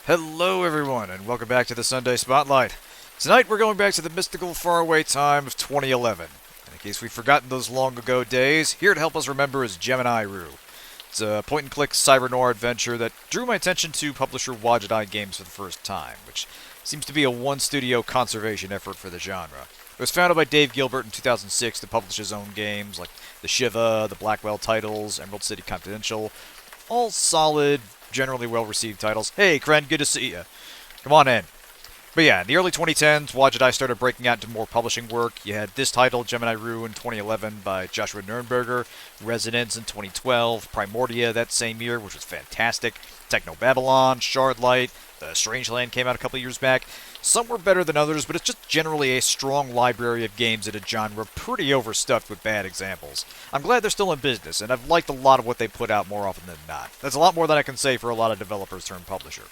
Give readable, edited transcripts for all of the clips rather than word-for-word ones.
Hello everyone, and welcome back to the Sunday Spotlight. Tonight we're going back to the mystical faraway time of 2011. And in case we've forgotten those long ago days, here to help us remember is Gemini Rue. It's a point-and-click cyber noir adventure that drew my attention to publisher Wadjet Eye Games for the first time, which seems to be a one-studio conservation effort for the genre. It was founded by Dave Gilbert in 2006 to publish his own games, like the Shiva, the Blackwell titles, Emerald City Confidential. All solid, generally well-received titles. Hey, Kren, good to see you. Come on in. But yeah, in the early 2010s, Wadjet Eye started breaking out into more publishing work. You had this title, Gemini Rue, in 2011 by Joshua Nurnberger, Resonance in 2012, Primordia that same year, which was fantastic, Techno Babylon, Shardlight, Strangeland came out a couple years back. Some were better than others, but it's just generally a strong library of games in a genre pretty overstuffed with bad examples. I'm glad they're still in business, and I've liked a lot of what they put out more often than not. That's a lot more than I can say for a lot of developers turned publisher.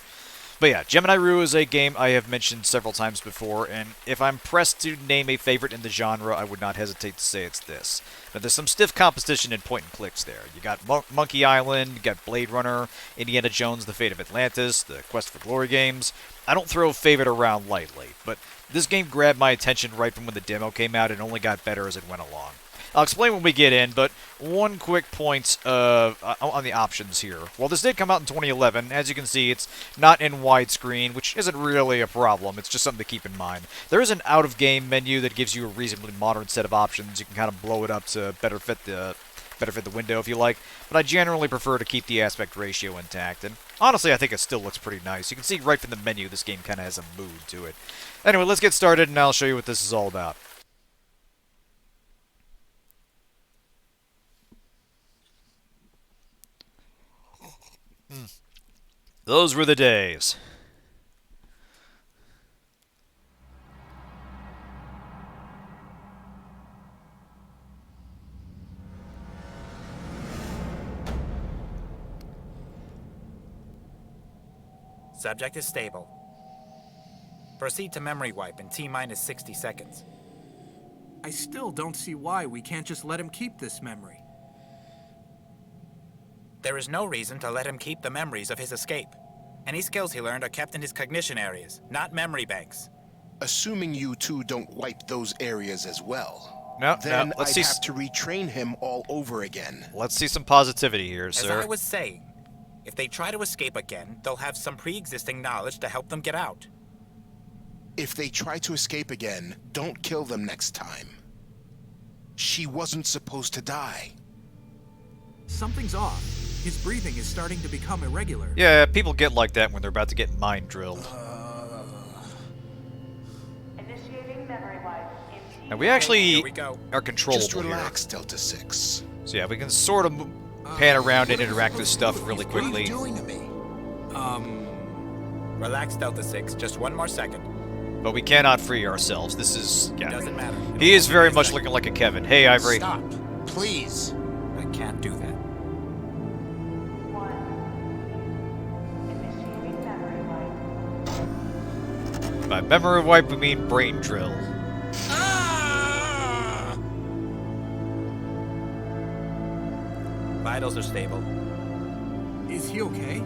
But yeah, Gemini Rue is a game I have mentioned several times before, and if I'm pressed to name a favorite in the genre, I would not hesitate to say it's this. But there's some stiff competition in point-and-clicks there. You got Monkey Island, you got Blade Runner, Indiana Jones, The Fate of Atlantis, the Quest for Glory games. I don't throw favorite around lightly, but this game grabbed my attention right from when the demo came out and only got better as it went along. I'll explain when we get in, but one quick point on the options here. Well, this did come out in 2011. As you can see, it's not in widescreen, which isn't really a problem. It's just something to keep in mind. There is an out-of-game menu that gives you a reasonably modern set of options. You can kind of blow it up to better fit the window if you like, but I generally prefer to keep the aspect ratio intact, and honestly I think it still looks pretty nice. You can see right from the menu this game kind of has a mood to it. Anyway, let's get started and I'll show you what this is all about. Those were the days. Subject is stable. Proceed to memory wipe in T-minus 60 seconds. I still don't see why we can't just let him keep this memory. There is no reason to let him keep the memories of his escape. Any skills he learned are kept in his cognition areas, not memory banks. Assuming you two don't wipe those areas as well. Then I'd have to retrain him all over again. Let's see some positivity here, sir. As I was saying, if they try to escape again, they'll have some pre-existing knowledge to help them get out. If they try to escape again, don't kill them next time. She wasn't supposed to die. Something's off. His breathing is starting to become irregular. Yeah, people get like that when they're about to get mind drilled. Initiating memory wipe. Now we actually Here we go. are controllable Just relax, here. Delta 6. So yeah, we can sort of pan around and interact with stuff really What are quickly. you doing to me? Relax, Delta 6, just one more second. But we cannot free ourselves. This is... yeah. Doesn't matter. He is very much looking like a Kevin. Hey, Ivory. Stop, please. I can't do that. Initiating memory wipe. By memory wipe, we mean brain drill. Vitals are stable. Is he okay?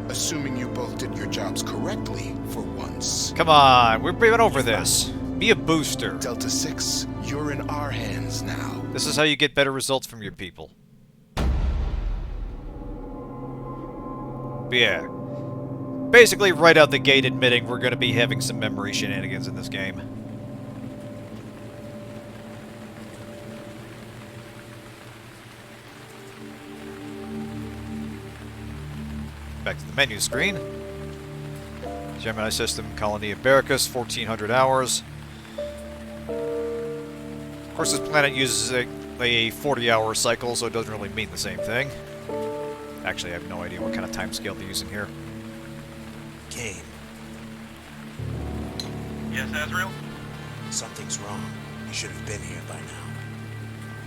Assuming you both did your jobs correctly for once. Come on, we're been over this. Be a booster. Delta 6, you're in our hands now. This is how you get better results from your people. But yeah. Basically, right out the gate admitting we're going to be having some memory shenanigans in this game. Back to the menu screen. Gemini system, colony of Barracus, 1400 hours. Of course, this planet uses a 40-hour cycle, so it doesn't really mean the same thing. Actually, I have no idea what kind of time scale they're using here. Kane, Yes, Azrael? something's wrong. He should have been here by now.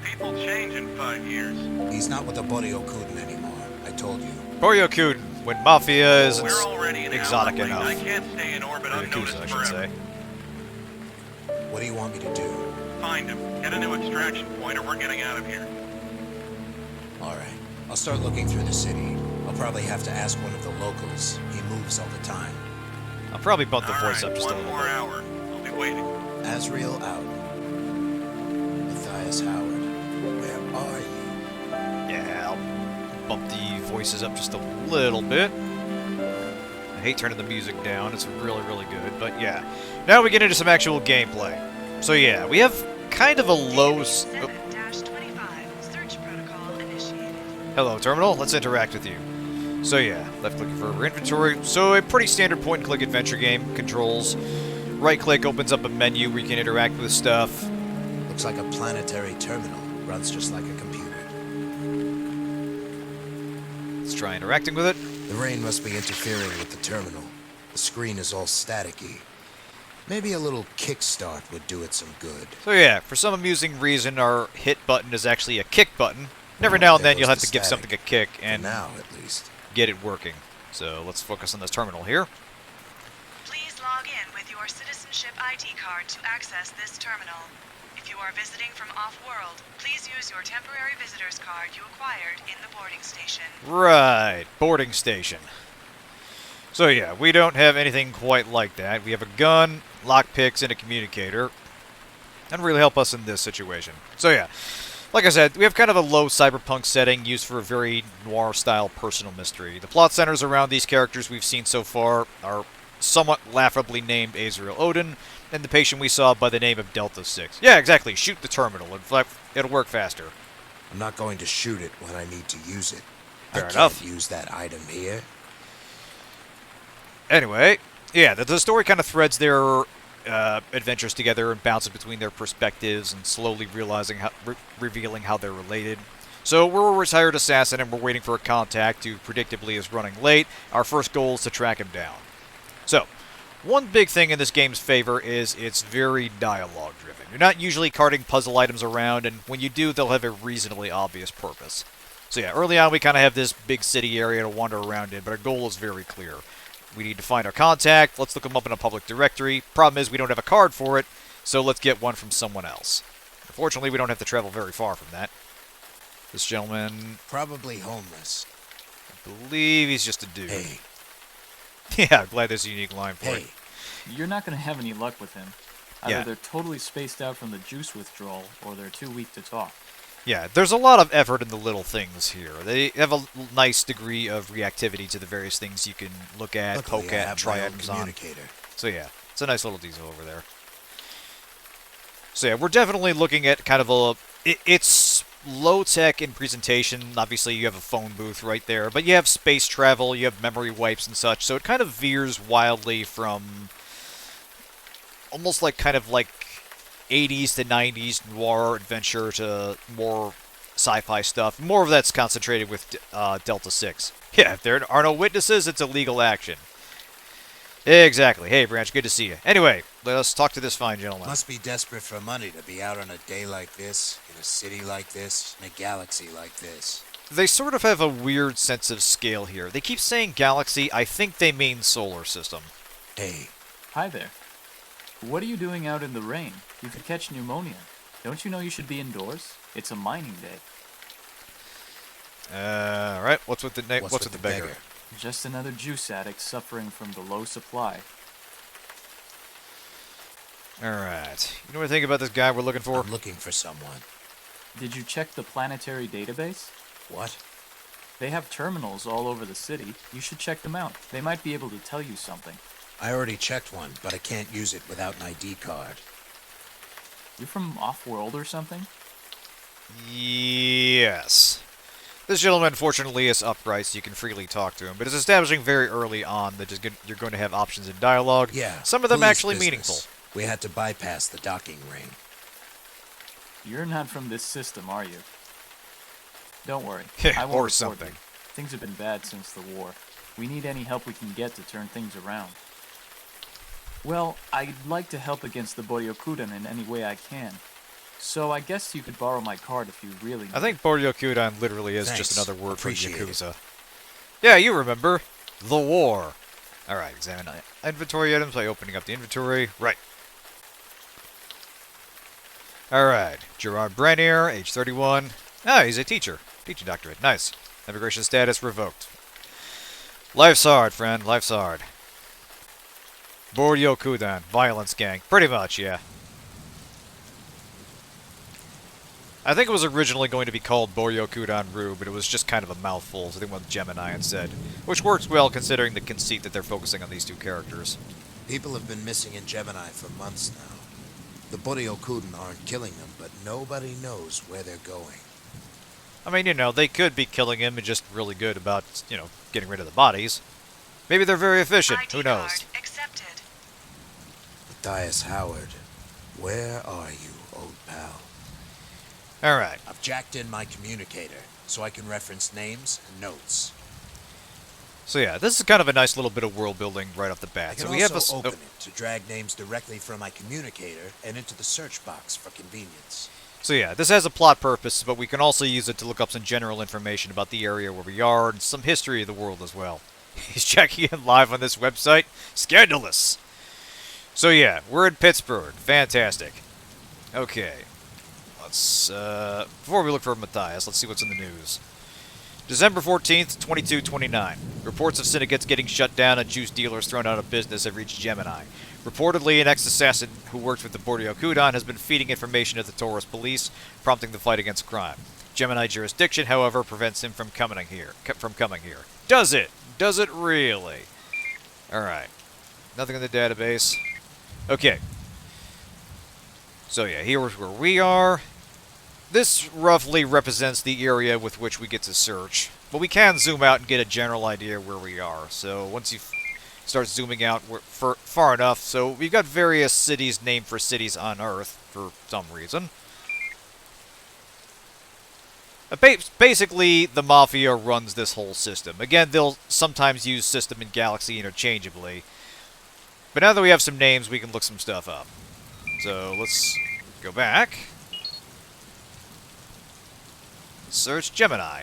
People change in 5 years. He's not with the Boryokuden anymore. I told you. Boryokuden, when Mafia isn't We're already an exotic hour late. enough. I can't stay in orbit Or unnoticed Yakuza, I should forever. say. What do you want me to do? Find him. Get a new extraction point or we're getting out of here. All right. I'll start looking through the city. I'll probably have to ask one of the locals. He moves all the time. I'll probably bump the All voice right, up just a one little more bit. hour. I'll be waiting. Azrael out. Matthias Howard, where are you? Yeah, I'll bump the voices up just a little bit. I hate turning the music down. It's really, really good. But yeah. Now we get into some actual gameplay. So yeah, we have kind of a low... 7-25. Search protocol initiated. Hello, Terminal. Let's interact with you. So yeah, left clicking for inventory. So a pretty standard point-and-click adventure game. Controls. Right-click opens up a menu where you can interact with stuff. Looks like a planetary terminal. Runs just like a computer. Let's try interacting with it. The rain must be interfering with the terminal. The screen is all staticky. Maybe a little kickstart would do it some good. So yeah, for some amusing reason, our hit button is actually a kick button. Every now and There then you'll goes have the to give static. something a kick For and now, at least. get it working. So let's focus on this terminal here. Please log in with your citizenship ID card to access this terminal. If you are visiting from off-world, please use your temporary visitor's card you acquired in the boarding station. Right, boarding station. So yeah, we don't have anything quite like that. We have a gun, lockpicks, and a communicator. That'd really help us in this situation. So yeah, like I said, we have kind of a low cyberpunk setting used for a very noir-style personal mystery. The plot centers around these characters we've seen so far are somewhat laughably named Azrael Odin, and the patient we saw by the name of Delta 6. Yeah, exactly, shoot the terminal. In fact, it'll work faster. I'm not going to shoot it when I need to use it. Fair I enough. can't use that item here. Anyway, yeah, the story kind of threads their adventures together and bounces between their perspectives and slowly revealing how they're related. So we're a retired assassin and we're waiting for a contact who predictably is running late. Our first goal is to track him down. So, one big thing in this game's favor is it's very dialogue-driven. You're not usually carting puzzle items around, and when you do, they'll have a reasonably obvious purpose. So yeah, early on we kind of have this big city area to wander around in, but our goal is very clear. We need to find our contact, let's look him up in a public directory. Problem is we don't have a card for it, so let's get one from someone else. Unfortunately, we don't have to travel very far from that. This gentleman, Probably homeless. I believe he's just a dude. Hey, Yeah, I'm glad there's a unique line for hey. it. You're not going to have any luck with him. Either Yeah. they're totally spaced out from the juice withdrawal, or they're too weak to talk. Yeah, there's a lot of effort in the little things here. They have a nice degree of reactivity to the various things you can look at, Luckily, poke I at, have try my own items on. communicator. So yeah, it's a nice little detail over there. So yeah, we're definitely looking at kind of a... It's low-tech in presentation. Obviously, you have a phone booth right there. But you have space travel, you have memory wipes and such. So it kind of veers wildly from... almost like kind of like 80s to 90s noir adventure to more sci-fi stuff. More of that's concentrated with Delta 6. Yeah, if there are no witnesses, it's illegal action. Exactly. Hey, Branch, good to see you. Anyway, let us talk to this fine gentleman. Must be desperate for money to be out on a day like this, in a city like this, in a galaxy like this. They sort of have a weird sense of scale here. They keep saying galaxy. I think they mean solar system. Hey, Hi there. What are you doing out in the rain? You could catch pneumonia. Don't you know you should be indoors? It's a mining day. Alright, what's with the beggar? Just another juice addict suffering from the low supply. Alright. You know what I think about this guy we're looking for? I'm looking for someone. Did you check the planetary database? What? They have terminals all over the city. You should check them out. They might be able to tell you something. I already checked one, but I can't use it without an ID card. You're from off-world or something? Yes. This gentleman, fortunately, is upright, so you can freely talk to him, but it's establishing very early on that you're going to have options in dialogue. Yeah. Some of them police actually business. meaningful. We had to bypass the docking ring. You're not from this system, are you? Don't worry. Yeah, I won't or report something. you. Things have been bad since the war. We need any help we can get to turn things around. Well, I'd like to help against the Boryokudan in any way I can. So I guess you could borrow my card if you really need I think Boryokudan literally is just Thanks. another word for Appreciate it. Yakuza. Yeah, you remember. The war. Alright, examine inventory items by opening up the inventory. Right. Alright, Gerard Branier, age 31. Ah, he's a teacher. Teaching doctorate. Nice. Immigration status revoked. Life's hard, friend. Life's hard. Boryokudan. Violence gang. Pretty much, yeah. I think it was originally going to be called Boryokudan Rue, but it was just kind of a mouthful, so they went with Gemini instead. Which works well considering the conceit that they're focusing on these two characters. People have been missing in Gemini for months now. The Boryokudan aren't killing them, but nobody knows where they're going. I mean, you know, they could be killing him and just really good about, you know, getting rid of the bodies. Maybe they're very efficient. ID Who knows? card accepted. Matthias Howard, where are you, old pal? Alright. I've jacked in my communicator, so I can reference names and notes. So yeah, this is kind of a nice little bit of world building right off the I bat. can So we have also a... open it to drag names directly from my communicator and into the search box for convenience. So yeah, this has a plot purpose, but we can also use it to look up some general information about the area where we are and some history of the world as well. He's checking in live on this website. Scandalous! So yeah, we're in Pittsburgh. Fantastic. Okay. Let's, before we look for Matthias, let's see what's in the news. December 14th, 2229. Reports of syndicates getting shut down and juice dealers thrown out of business have reached Gemini. Reportedly, an ex-assassin who worked with the Boryokudan has been feeding information to the Taurus police, prompting the fight against crime. Gemini jurisdiction, however, prevents him from coming here. Does it? Does it really? Alright. Nothing in the database. Okay. So yeah, here's where we are. This roughly represents the area with which we get to search, but we can zoom out and get a general idea where we are. So once you start zooming out far enough, so we've got various cities named for cities on Earth for some reason. Basically, the Mafia runs this whole system. Again, they'll sometimes use system and galaxy interchangeably, but now that we have some names, we can look some stuff up. So let's go back. Search Gemini.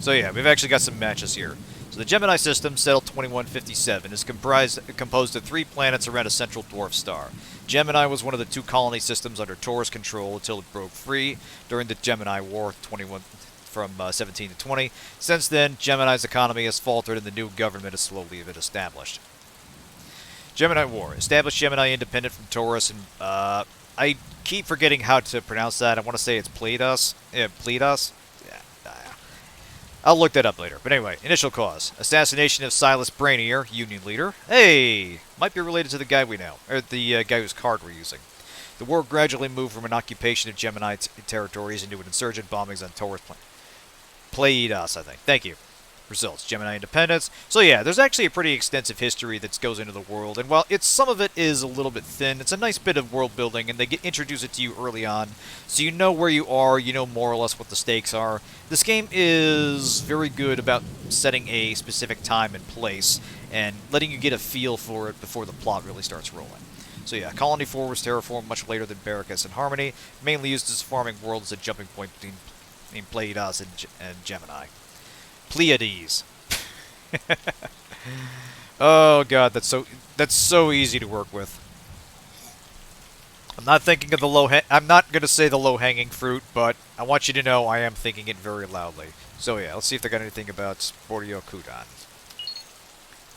So yeah, we've actually got some matches here. So the Gemini system, settled 2157, is composed of 3 planets around a central dwarf star. Gemini was one of the 2 colony systems under Taurus control until it broke free during the Gemini War from 17 to 20. Since then, Gemini's economy has faltered and the new government has slowly been established. Gemini War. Established Gemini independent from Taurus, and I keep forgetting how to pronounce that. I want to say it's Pleiades. Pleiades? Yeah, I'll look that up later. But anyway, initial cause. Assassination of Silas Brainier, Union leader. Hey! Might be related to the guy we know. Or the guy whose card we're using. The war gradually moved from an occupation of Gemini territories into an insurgent bombings on Taurus Pleiades, I think. Thank you. Results. Gemini independence. So yeah, there's actually a pretty extensive history that goes into the world, and while some of it is a little bit thin, it's a nice bit of world building, and they introduce it to you early on, so you know where you are, you know more or less what the stakes are. This game is very good about setting a specific time and place, and letting you get a feel for it before the plot really starts rolling. So yeah, Colony 4 was terraformed much later than Barracus and Harmony, mainly used as a farming world as a jumping point between Pleiades and Gemini. Pleiades. Oh god, that's so easy to work with. I'm not thinking of the I'm not gonna say the low-hanging fruit, but I want you to know I am thinking it very loudly. So yeah, let's see if they got anything about Boryokudan.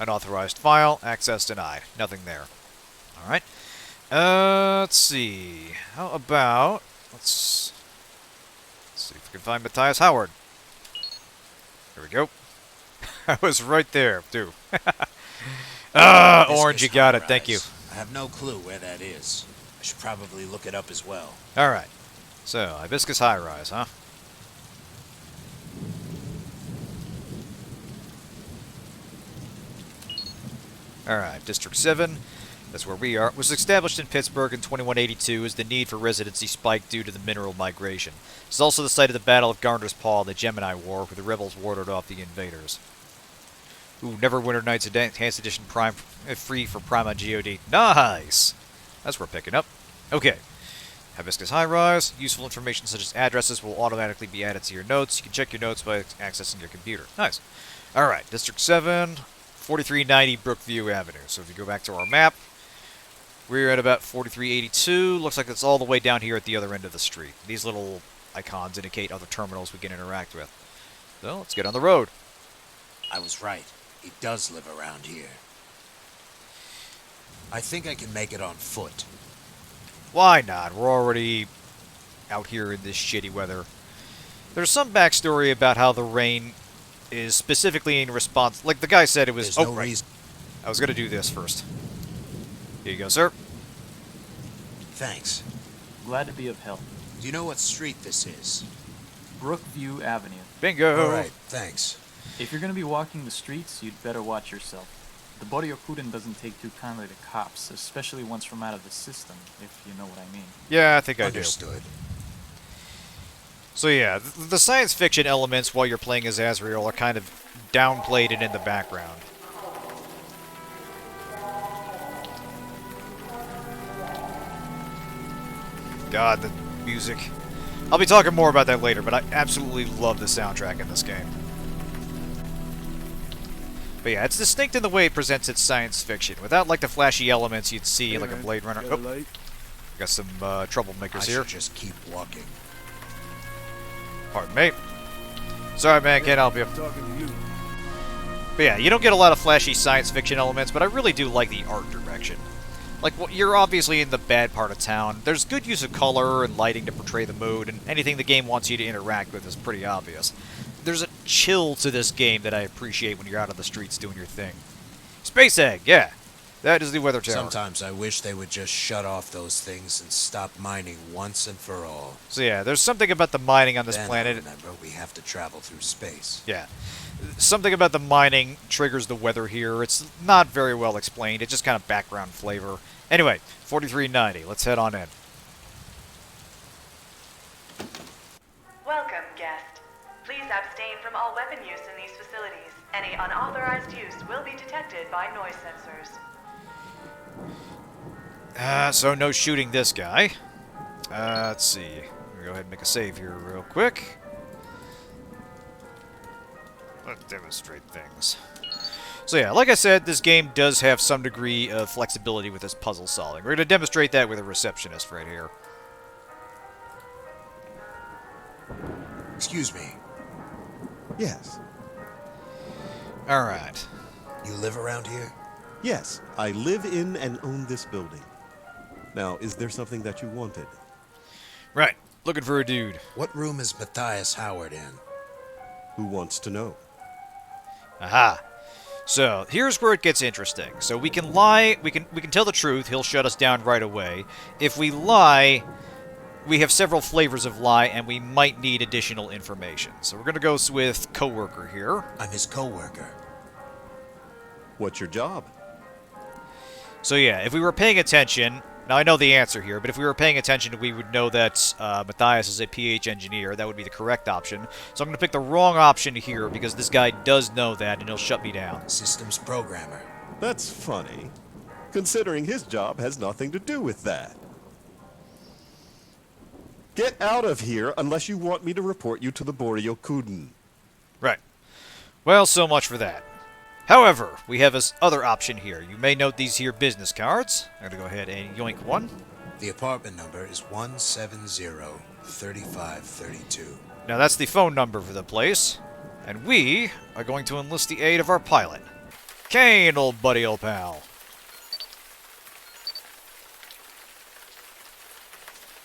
Unauthorized file, access denied. Nothing there. All right. Let's see. How about let's see if we can find Matthias Howard. There we go. I was right there, too. Orange, you got it. Thank you. I have no clue where that is. I should probably look it up as well. Alright. So, Hibiscus High Rise, huh? Alright, District 7. That's where we are. Was established in Pittsburgh in 2182 as the need for residency spiked due to the mineral migration. It's also the site of the Battle of Garner's Paw, the Gemini War, where the rebels warded off the invaders. Ooh, Neverwinter Nights Enhanced Edition Prime free for Prime on GOD. Nice! That's what we're picking up. Okay. Hibiscus High Rise. Useful information such as addresses will automatically be added to your notes. You can check your notes by accessing your computer. Nice. Alright, District 7, 4390 Brookview Avenue. So if you go back to our map, we're at about 4382. Looks like it's all the way down here at the other end of the street. These little icons indicate other terminals we can interact with. So, let's get on the road. I was right. He does live around here. I think I can make it on foot. Why not? We're already out here in this shitty weather. There's some backstory about how the rain is specifically in response... Like the guy said it was... There's no right. reason. I was going to do this first. Here you go, sir. Thanks. Glad to be of help. Do you know what street this is? Brookview Avenue. Bingo! Alright, thanks. If you're gonna be walking the streets, you'd better watch yourself. The Boryokuden doesn't take too kindly to cops, especially ones from out of the system, if you know what I mean. Yeah, I think I do. Understood. So yeah, the science fiction elements while you're playing as Azrael are kind of downplayed and in the background. God, the music. I'll be talking more about that later, but I absolutely love the soundtrack in this game. But yeah, it's distinct in the way it presents its science fiction, without like the flashy elements you'd see in like a Blade Runner. Oh, got some troublemakers I here. should just keep walking. Pardon me. Sorry, man, can't help you. But yeah, you don't get a lot of flashy science fiction elements, but I really do like the art direction. Like, well, you're obviously in the bad part of town. There's good use of color and lighting to portray the mood, and anything the game wants you to interact with is pretty obvious. There's a chill to this game that I appreciate when you're out on the streets doing your thing. Space Egg, yeah. That is the weather tower. Sometimes I wish they would just shut off those things and stop mining once and for all. So yeah, there's something about the mining on this Then planet. I remember we have to travel through space. Yeah. Something about the mining triggers the weather here. It's not very well explained. It's just kind of background flavor. Anyway, 4390. Let's head on in. Welcome, guest. Please abstain from all weapon use in these facilities. Any unauthorized use will be detected by noise sensors. So no shooting this guy. Let's see. We'll go ahead and make a save here real quick. Let's demonstrate things. So yeah, like I said, this game does have some degree of flexibility with this puzzle solving. We're going to demonstrate that with a receptionist right here. Excuse me. Yes. Alright. You live around here? Yes, I live in and own this building. Now, is there something that you wanted? Right. Looking for a dude. What room is Matthias Howard in? Who wants to know? Aha. So, here's where it gets interesting. So we can lie, we can tell the truth, he'll shut us down right away. If we lie, we have several flavors of lie, and we might need additional information. So we're going to go with coworker here. I'm his coworker. What's your job? So yeah, if we were paying attention, now I know the answer here, but if we were paying attention, we would know that Matthias is a PH engineer. That would be the correct option. So I'm going to pick the wrong option here because this guy does know that and he'll shut me down. Systems programmer. That's funny, considering his job has nothing to do with that. Get out of here unless you want me to report you to the Boryokuden. Right. Well, so much for that. However, we have this other option here. You may note these here business cards. I'm going to go ahead and yoink one. The apartment number is 170-3532. Now that's the phone number for the place. And we are going to enlist the aid of our pilot. Kane, old buddy, old pal.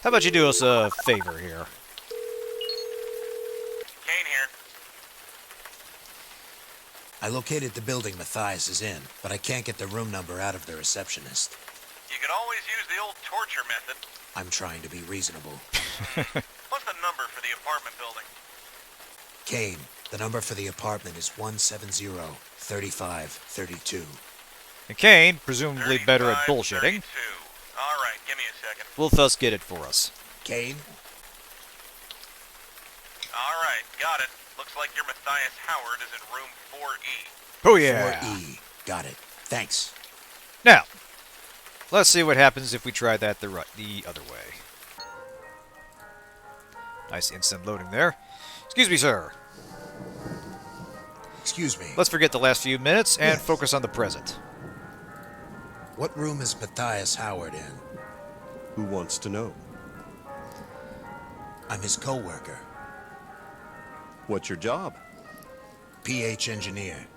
How about you do us a favor here? Kane here. I located the building Matthias is in, but I can't get the room number out of the receptionist. You could always use the old torture method. I'm trying to be reasonable. What's the number for the apartment building? Kane, the number for the apartment is 170-3532. And Kane, presumably better at bullshitting, 3532. All right, give me a second. will thus get it for us. Kane? All right, got it. Looks like your Matthias Howard is in room 4E. Oh yeah! 4E. Got it. Thanks. Now, let's see what happens if we try that the other way. Nice instant loading there. Excuse me, sir. Excuse me. Let's forget the last few minutes and Yes. focus on the present. What room is Matthias Howard in? Who wants to know? I'm his coworker. What's your job? PH engineer.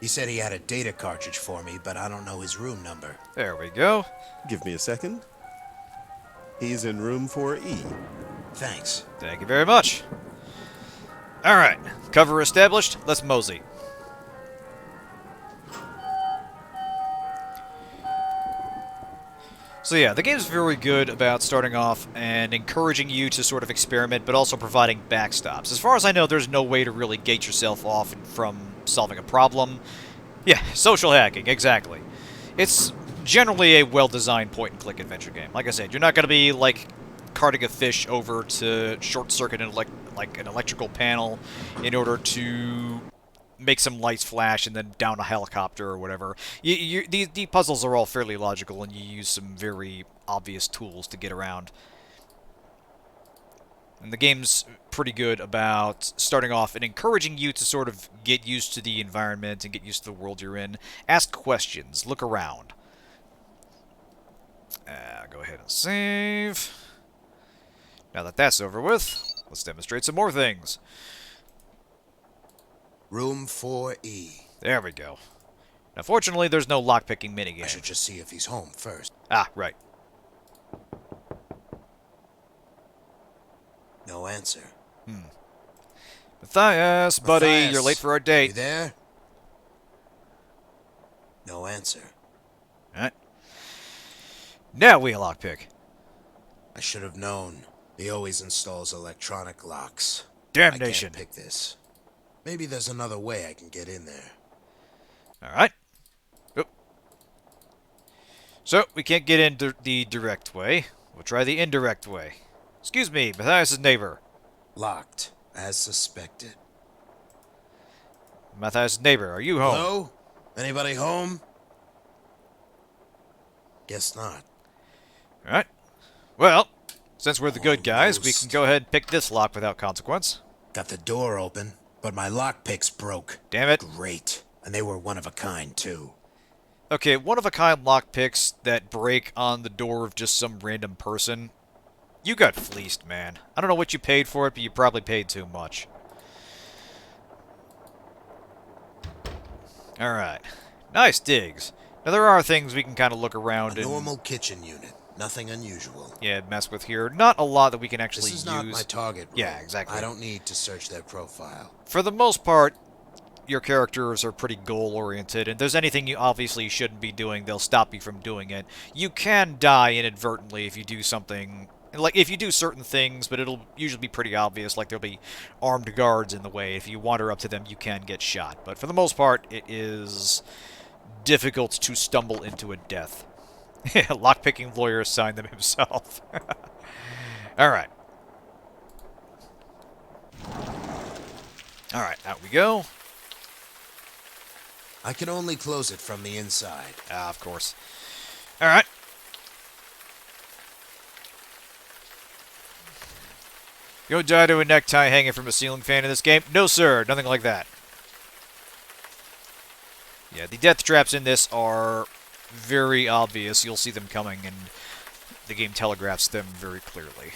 He said he had a data cartridge for me, but I don't know his room number. There we go. Give me a second. He's in room 4E. Thanks. Thank you very much. Alright, cover established. Let's mosey. So yeah, the game's very good about starting off and encouraging you to sort of experiment, but also providing backstops. As far as I know, there's no way to really gate yourself off from solving a problem. Yeah, social hacking, exactly. It's generally a well-designed point-and-click adventure game. Like I said, you're not going to be, like, carting a fish over to short-circuit an electrical panel in order to make some lights flash and then down a helicopter or whatever. These puzzles are all fairly logical, and you use some very obvious tools to get around. And the game's pretty good about starting off and encouraging you to sort of get used to the environment and get used to the world you're in. Ask questions. Look around. Go ahead and save. Now that that's over with, let's demonstrate some more things. Room 4E. There we go. Now, fortunately, there's no lockpicking minigame. I should just see if he's home first. Ah, right. No answer. Matthias, buddy, Matthias, you're late for our date. You there? No answer. Alright. Now we lockpick. I should have known. He always installs electronic locks. Damnation. I can't pick this. Maybe there's another way I can get in there. Alright. Oop. So, we can't get in the direct way. We'll try the indirect way. Excuse me, Matthias' neighbor. Locked, as suspected. Matthias' neighbor, are you home? Hello? Anybody home? Guess not. Alright. Well, since we're the good guys, we Almost. can go ahead and pick this lock without consequence. Got the door open, but my lockpicks broke. Damn it. Great. And they were one of a kind, too. Okay, one-of-a-kind lockpicks that break on the door of just some random person. You got fleeced, man. I don't know what you paid for it, but you probably paid too much. Alright. Nice digs. Now, there are things we can kind of look around A and... normal kitchen unit. Nothing unusual. Yeah, mess with here. Not a lot that we can actually This is use. not my target. Yeah, room. exactly. I don't need to search their profile. For the most part, your characters are pretty goal-oriented, and if there's anything you obviously shouldn't be doing, they'll stop you from doing it. You can die inadvertently if you do something... Like, if you do certain things, but it'll usually be pretty obvious, like there'll be armed guards in the way. If you wander up to them, you can get shot. But for the most part, it is difficult to stumble into a death. Lockpicking lawyer assigned them himself. Alright. Alright, out we go. I can only close it from the inside. Ah, of course. Alright. You die to a necktie hanging from a ceiling fan in this game? No, sir. Nothing like that. Yeah, the death traps in this are very obvious. You'll see them coming, and the game telegraphs them very clearly.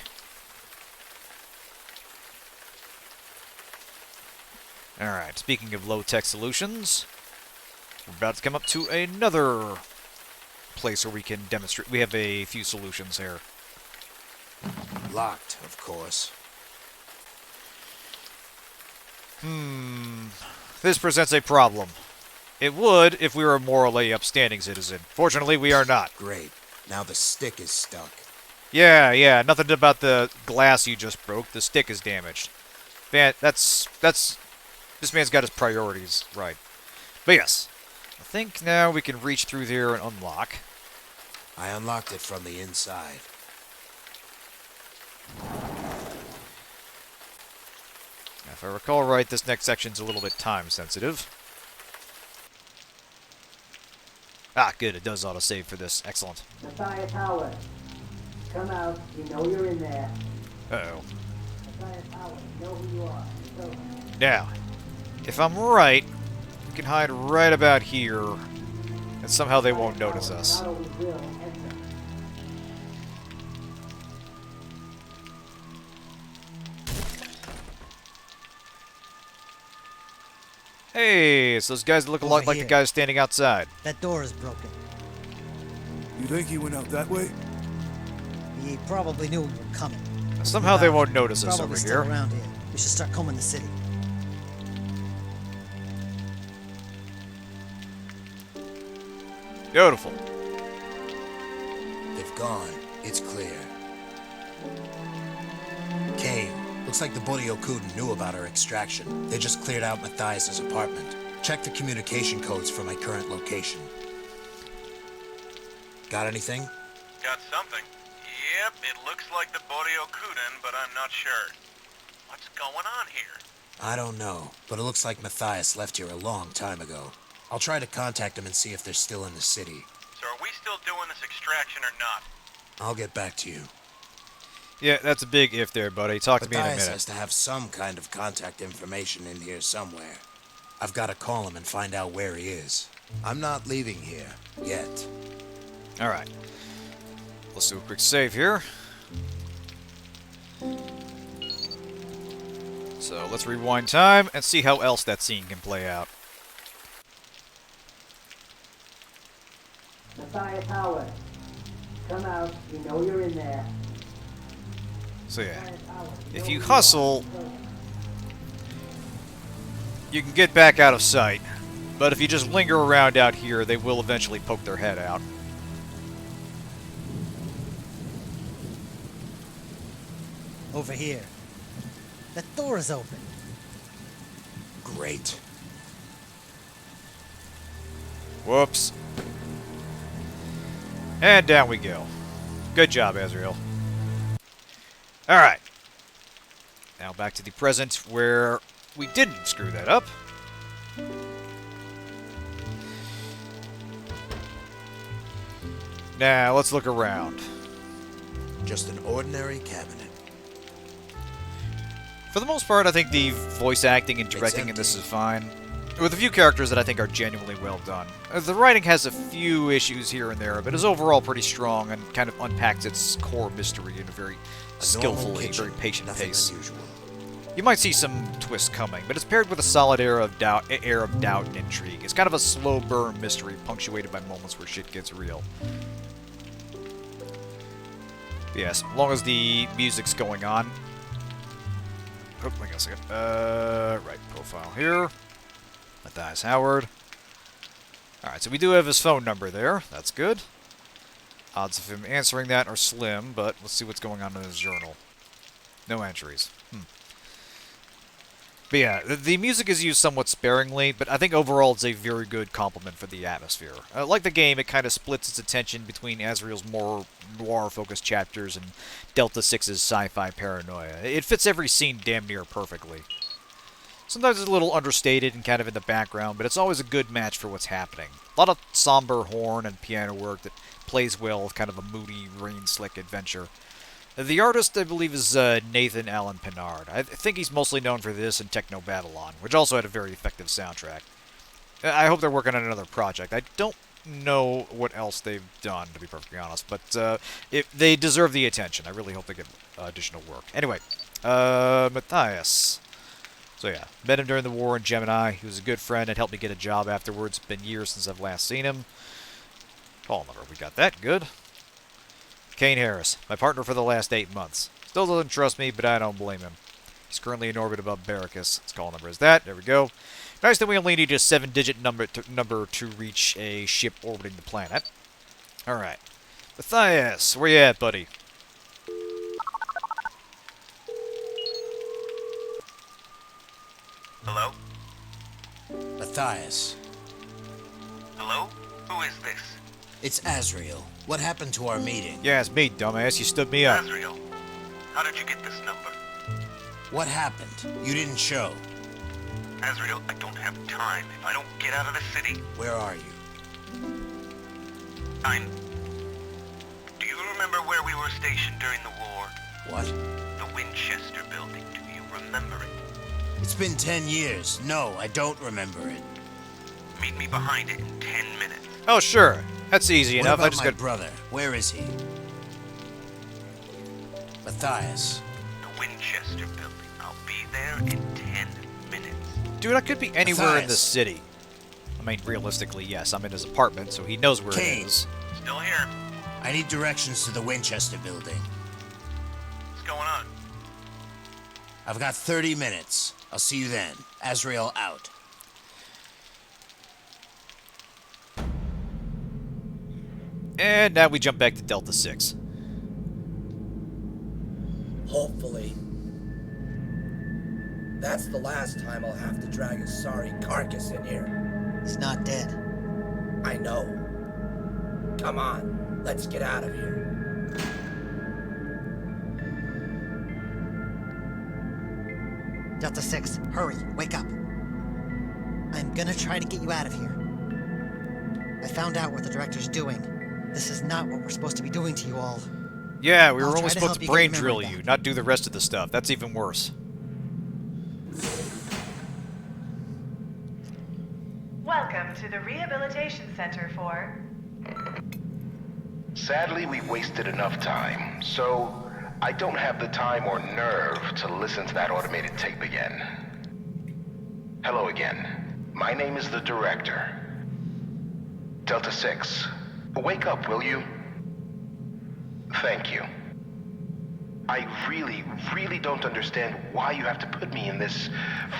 Alright, speaking of low-tech solutions, we're about to come up to another place where we can demonstrate. We have a few solutions here. Locked, of course. This presents a problem. It would if we were a morally upstanding citizen. Fortunately, we are not. Great. Now the stick is stuck. Yeah, nothing about the glass you just broke. The stick is damaged. Man, that's... This man's got his priorities right. But yes, I think now we can reach through there and unlock. I unlocked it from the inside. Now, if I recall right, this next section's a little bit time sensitive. Ah, good, it does autosave for this. Excellent. Matthias Howard, come out. You know you're in there. Uh-oh. Matthias Howard, you know who you are. So, Now, if I'm right, we can hide right about here, and somehow they won't notice us. not only will enter. Hey, it's those guys that look a lot Over like the here. guys standing outside. That door is broken. You think he went out that way? He probably knew we were coming. Somehow they won't notice us Probably over still here. around here. We should start combing the city. Beautiful. They've gone. It's clear. Kane, looks like the Boryokuden knew about our extraction. They just cleared out Matthias's apartment. Check the communication codes for my current location. Got anything? Got something. Yep, it looks like the Boryokuden, but I'm not sure. What's going on here? I don't know, but it looks like Matthias left here a long time ago. I'll try to contact them and see if they're still in the city. So are we still doing this extraction or not? I'll get back to you. Yeah, that's a big if there, buddy. Talk to me in a Matthias minute. has to have some kind of contact information in here somewhere. I've got to call him and find out where he is. I'm not leaving here, yet. Alright. Let's do a quick save here. So let's rewind time and see how else that scene can play out. Matthias Howard, come out. We know you're in there. So yeah, Matthias Howard, we if know you you're hustle, there. you can get back out of sight. But if you just linger around out here, they will eventually poke their head out. Over here. That door is open. Great. Whoops. And down we go. Good job, Azrael. Alright. Now back to the present where we didn't screw that up. Now, let's look around. Just an ordinary cabinet. For the most part, I think the voice acting and directing in this is fine. With a few characters that I think are genuinely well done. The writing has a few issues here and there, but is overall pretty strong and kind of unpacks its core mystery in a very skillfully, very patient pace. Unusual. You might see some twists coming, but it's paired with a solid air of doubt and intrigue. It's kind of a slow burn mystery punctuated by moments where shit gets real. Yes, as long as the music's going on. Oh, hang on a second. Right, profile here. Matthias Howard. Alright, so we do have his phone number there. That's good. Odds of him answering that are slim, but let's see what's going on in his journal. No entries. But yeah, the music is used somewhat sparingly, but I think overall it's a very good complement for the atmosphere. Like the game, it kind of splits its attention between Azrael's more noir-focused chapters and Delta 6's sci-fi paranoia. It fits every scene damn near perfectly. Sometimes it's a little understated and kind of in the background, but it's always a good match for what's happening. A lot of somber horn and piano work that plays well with kind of a moody, rain-slick adventure. The artist, I believe, is Nathan Allen Pinard. I think he's mostly known for this and Techno Babylon, which also had a very effective soundtrack. I hope they're working on another project. I don't know what else they've done, to be perfectly honest, but they deserve the attention. I really hope they get additional work. Anyway, Matthias. So yeah, met him during the war in Gemini. He was a good friend and helped me get a job afterwards. It's been years since I've last seen him. Call number, we got that, good. Kane Harris, my partner for the last 8 months. Still doesn't trust me, but I don't blame him. He's currently in orbit above Barracus. His call number is that. There we go. Nice that we only need a 7-digit number to reach a ship orbiting the planet. Alright. Matthias, where you at, buddy? Hello? Matthias. Hello? Who is this? It's Azrael. What happened to our meeting? Yeah, it's me, dumbass. You stood me up. Azrael. How did you get this number? What happened? You didn't show. Azrael, I don't have time. If I don't get out of the city... Where are you? I'm... Do you remember where we were stationed during the war? What? The Winchester building. Do you remember it? It's been 10 years. No, I don't remember it. Meet me behind it in 10 minutes. Oh, sure. That's easy What enough. about I just my got... brother? Where is he? Matthias. The Winchester building. I'll be there in 10 minutes. Dude, I could be anywhere in the Matthias. city. I mean, realistically, yes. I'm in his apartment, so he knows where Kane. it is. Still here. I need directions to the Winchester building. What's going on? I've got 30 minutes. I'll see you then. Azrael out. And now we jump back to Delta 6. Hopefully. That's the last time I'll have to drag a sorry carcass in here. He's not dead. I know. Come on, let's get out of here. Delta 6, hurry, wake up. I'm gonna try to get you out of here. I found out what the director's doing. This is not what we're supposed to be doing to you all. Yeah, we were I'll only try to supposed help to you get brain your drill memory you, back. not do the rest of the stuff. That's even worse. Welcome to the Rehabilitation Center for... Sadly, we've wasted enough time, so I don't have the time or nerve to listen to that automated tape again. Hello again. My name is the director. Delta 6, wake up, will you? Thank you. I really don't understand why you have to put me in this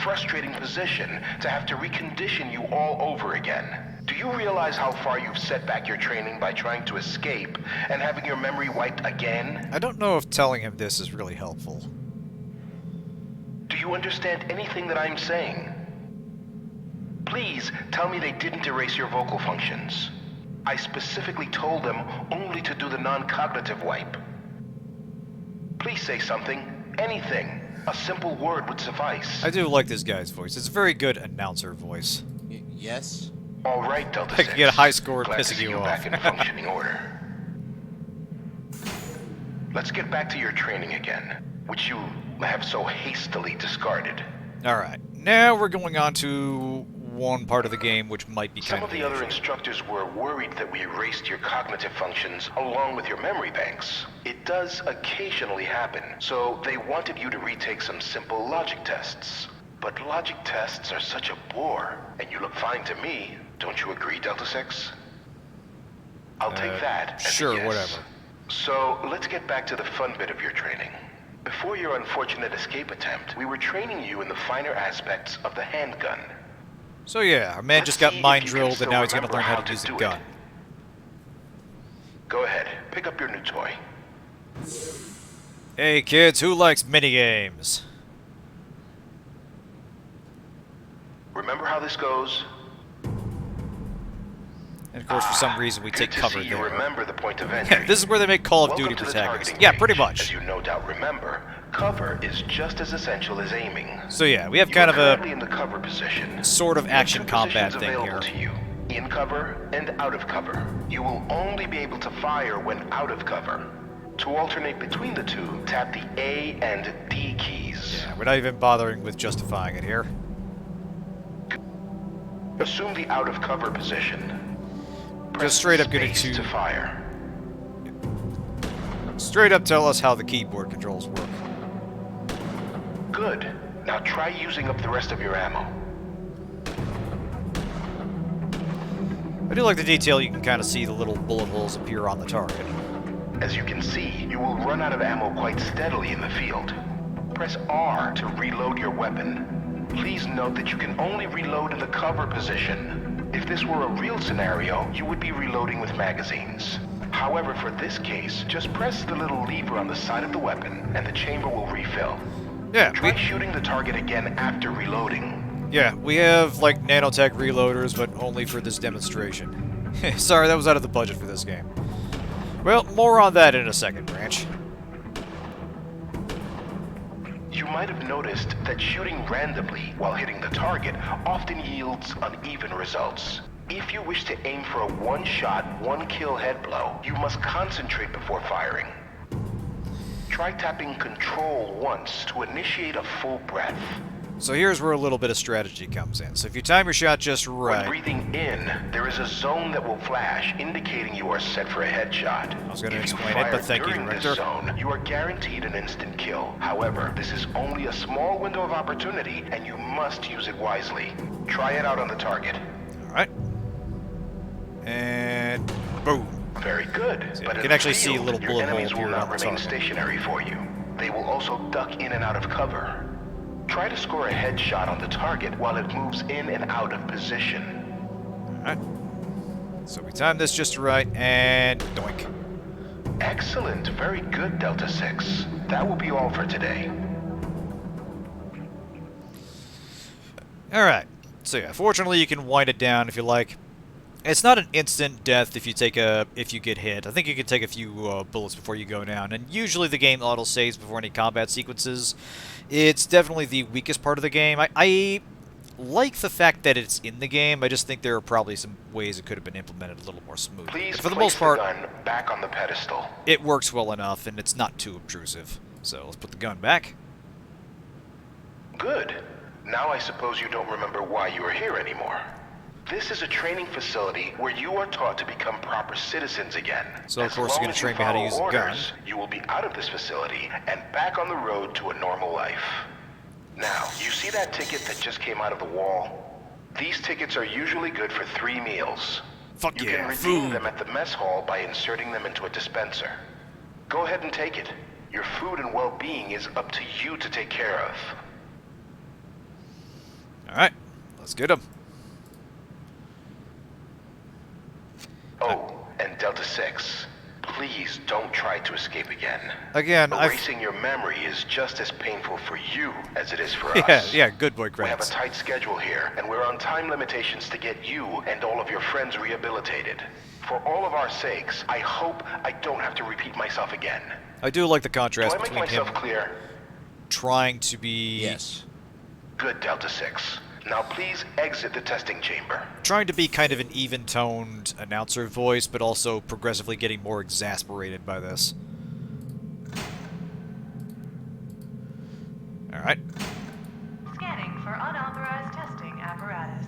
frustrating position to have to recondition you all over again. Do you realize how far you've set back your training by trying to escape and having your memory wiped again? I don't know if telling him this is really helpful. Do you understand anything that I'm saying? Please tell me they didn't erase your vocal functions. I specifically told them only to do the non-cognitive wipe. Please say something. Anything. A simple word would suffice. I do like this guy's voice. It's a very good announcer voice. Yes? All right, Delta I 6. can get a high score at Glad to pissing see you back off. in functioning order. Let's get back to your training again, which you have so hastily discarded. Alright, now we're going on to one part of the game which might be Some kind of the other instructors were worried that we erased your cognitive functions along with your memory banks. It does occasionally happen, so they wanted you to retake some simple logic tests. But logic tests are such a bore, and you look fine to me. Don't you agree, Delta 6? I'll take that as a sure, yes. whatever. So, let's get back to the fun bit of your training. Before your unfortunate escape attempt, we were training you in the finer aspects of the handgun. So yeah, our man Let's just got see if mind you can drilled and still now he's going to remember learn how how to to use a do gun. it. Go ahead, pick up your new toy. Hey kids, who likes minigames? Remember how this goes? And of course, for some reason, we Good take to cover see you there. remember the point of entry. Yeah, this is where they make Call of Welcome Duty to the protagonists. targeting Yeah, range. pretty much. As you no doubt remember, cover is just as essential as aiming. So yeah, we have You kind are of currently a in the cover position. sort of You have action two combat positions thing available here. to you. In cover and out of cover. You will only be able to fire when out of cover. To alternate between the two, tap the A and D keys. Yeah, we're not even bothering with justifying it here. Assume the out of cover position. Just straight up get Space into to fire. straight up tell us how the keyboard controls work. Good. Now try using up the rest of your ammo. I do like the detail you can kind of see the little bullet holes appear on the target. As you can see, you will run out of ammo quite steadily in the field. Press R to reload your weapon. Please note that you can only reload in the cover position. If this were a real scenario, you would be reloading with magazines. However, for this case, just press the little lever on the side of the weapon, and the chamber will refill. Yeah, Try shooting the target again after reloading. Yeah, we have, like, nanotech reloaders, but only for this demonstration. Sorry, that was out of the budget for this game. Well, more on that in a second, Branch. You might have noticed that shooting randomly while hitting the target often yields uneven results. If you wish to aim for a one-shot, one-kill head blow, you must concentrate before firing. Try tapping Control once to initiate a full breath. So here's where a little bit of strategy comes in. So if you time your shot just When right... breathing in, there is a zone that will flash, indicating you are set for a headshot. I was going to If you explain it, fire but thank you, during Director. this zone, you are guaranteed an instant kill. However, this is only a small window of opportunity, and you must use it wisely. Try it out on the target. Alright. And... boom. Very good. So but you in can the actually see a field, little your bullet hole enemies will appear not on the remain target. stationary for you. They will also duck in and out of cover. Try to score a headshot on the target while it moves in and out of position. Alright. So we time this just right, and doink. Excellent. Very good, Delta 6. That will be all for today. Alright. So yeah, fortunately you can wind it down if you like. It's not an instant death if you get hit. I think you can take a few bullets before you go down, and usually the game auto-saves before any combat sequences. It's definitely the weakest part of the game. I like the fact that it's in the game. I just think there are probably some ways it could have been implemented a little more smoothly. Please For the place most part, the gun back on the pedestal. it works well enough, and it's not too obtrusive. So let's put the gun back. Good. Now I suppose you don't remember why you are here anymore. This is a training facility where you are taught to become proper citizens again. So of course you're going to train me how to use a gun. You will be out of this facility and back on the road to a normal life. Now, you see that ticket that just came out of the wall? These tickets are usually good for 3 meals. Fuck you yeah, can redeem food. them at the mess hall by inserting them into a dispenser. Go ahead and take it. Your food and well-being is up to you to take care of. Alright, let's get him. Oh, and Delta 6, please don't try to escape again. Again, erasing your memory is just as painful for you as it is for us. Yeah, good boy, We have a Grants. tight schedule here, and we're on time limitations to get you and all of your friends rehabilitated. For all of our sakes, I hope I don't have to repeat myself again. I do like the contrast Do I make between him myself clear? trying to be... Yes. Good, Delta 6. Now please exit the testing chamber. Trying to be kind of an even-toned announcer voice, but also progressively getting more exasperated by this. Alright. Scanning for unauthorized testing apparatus.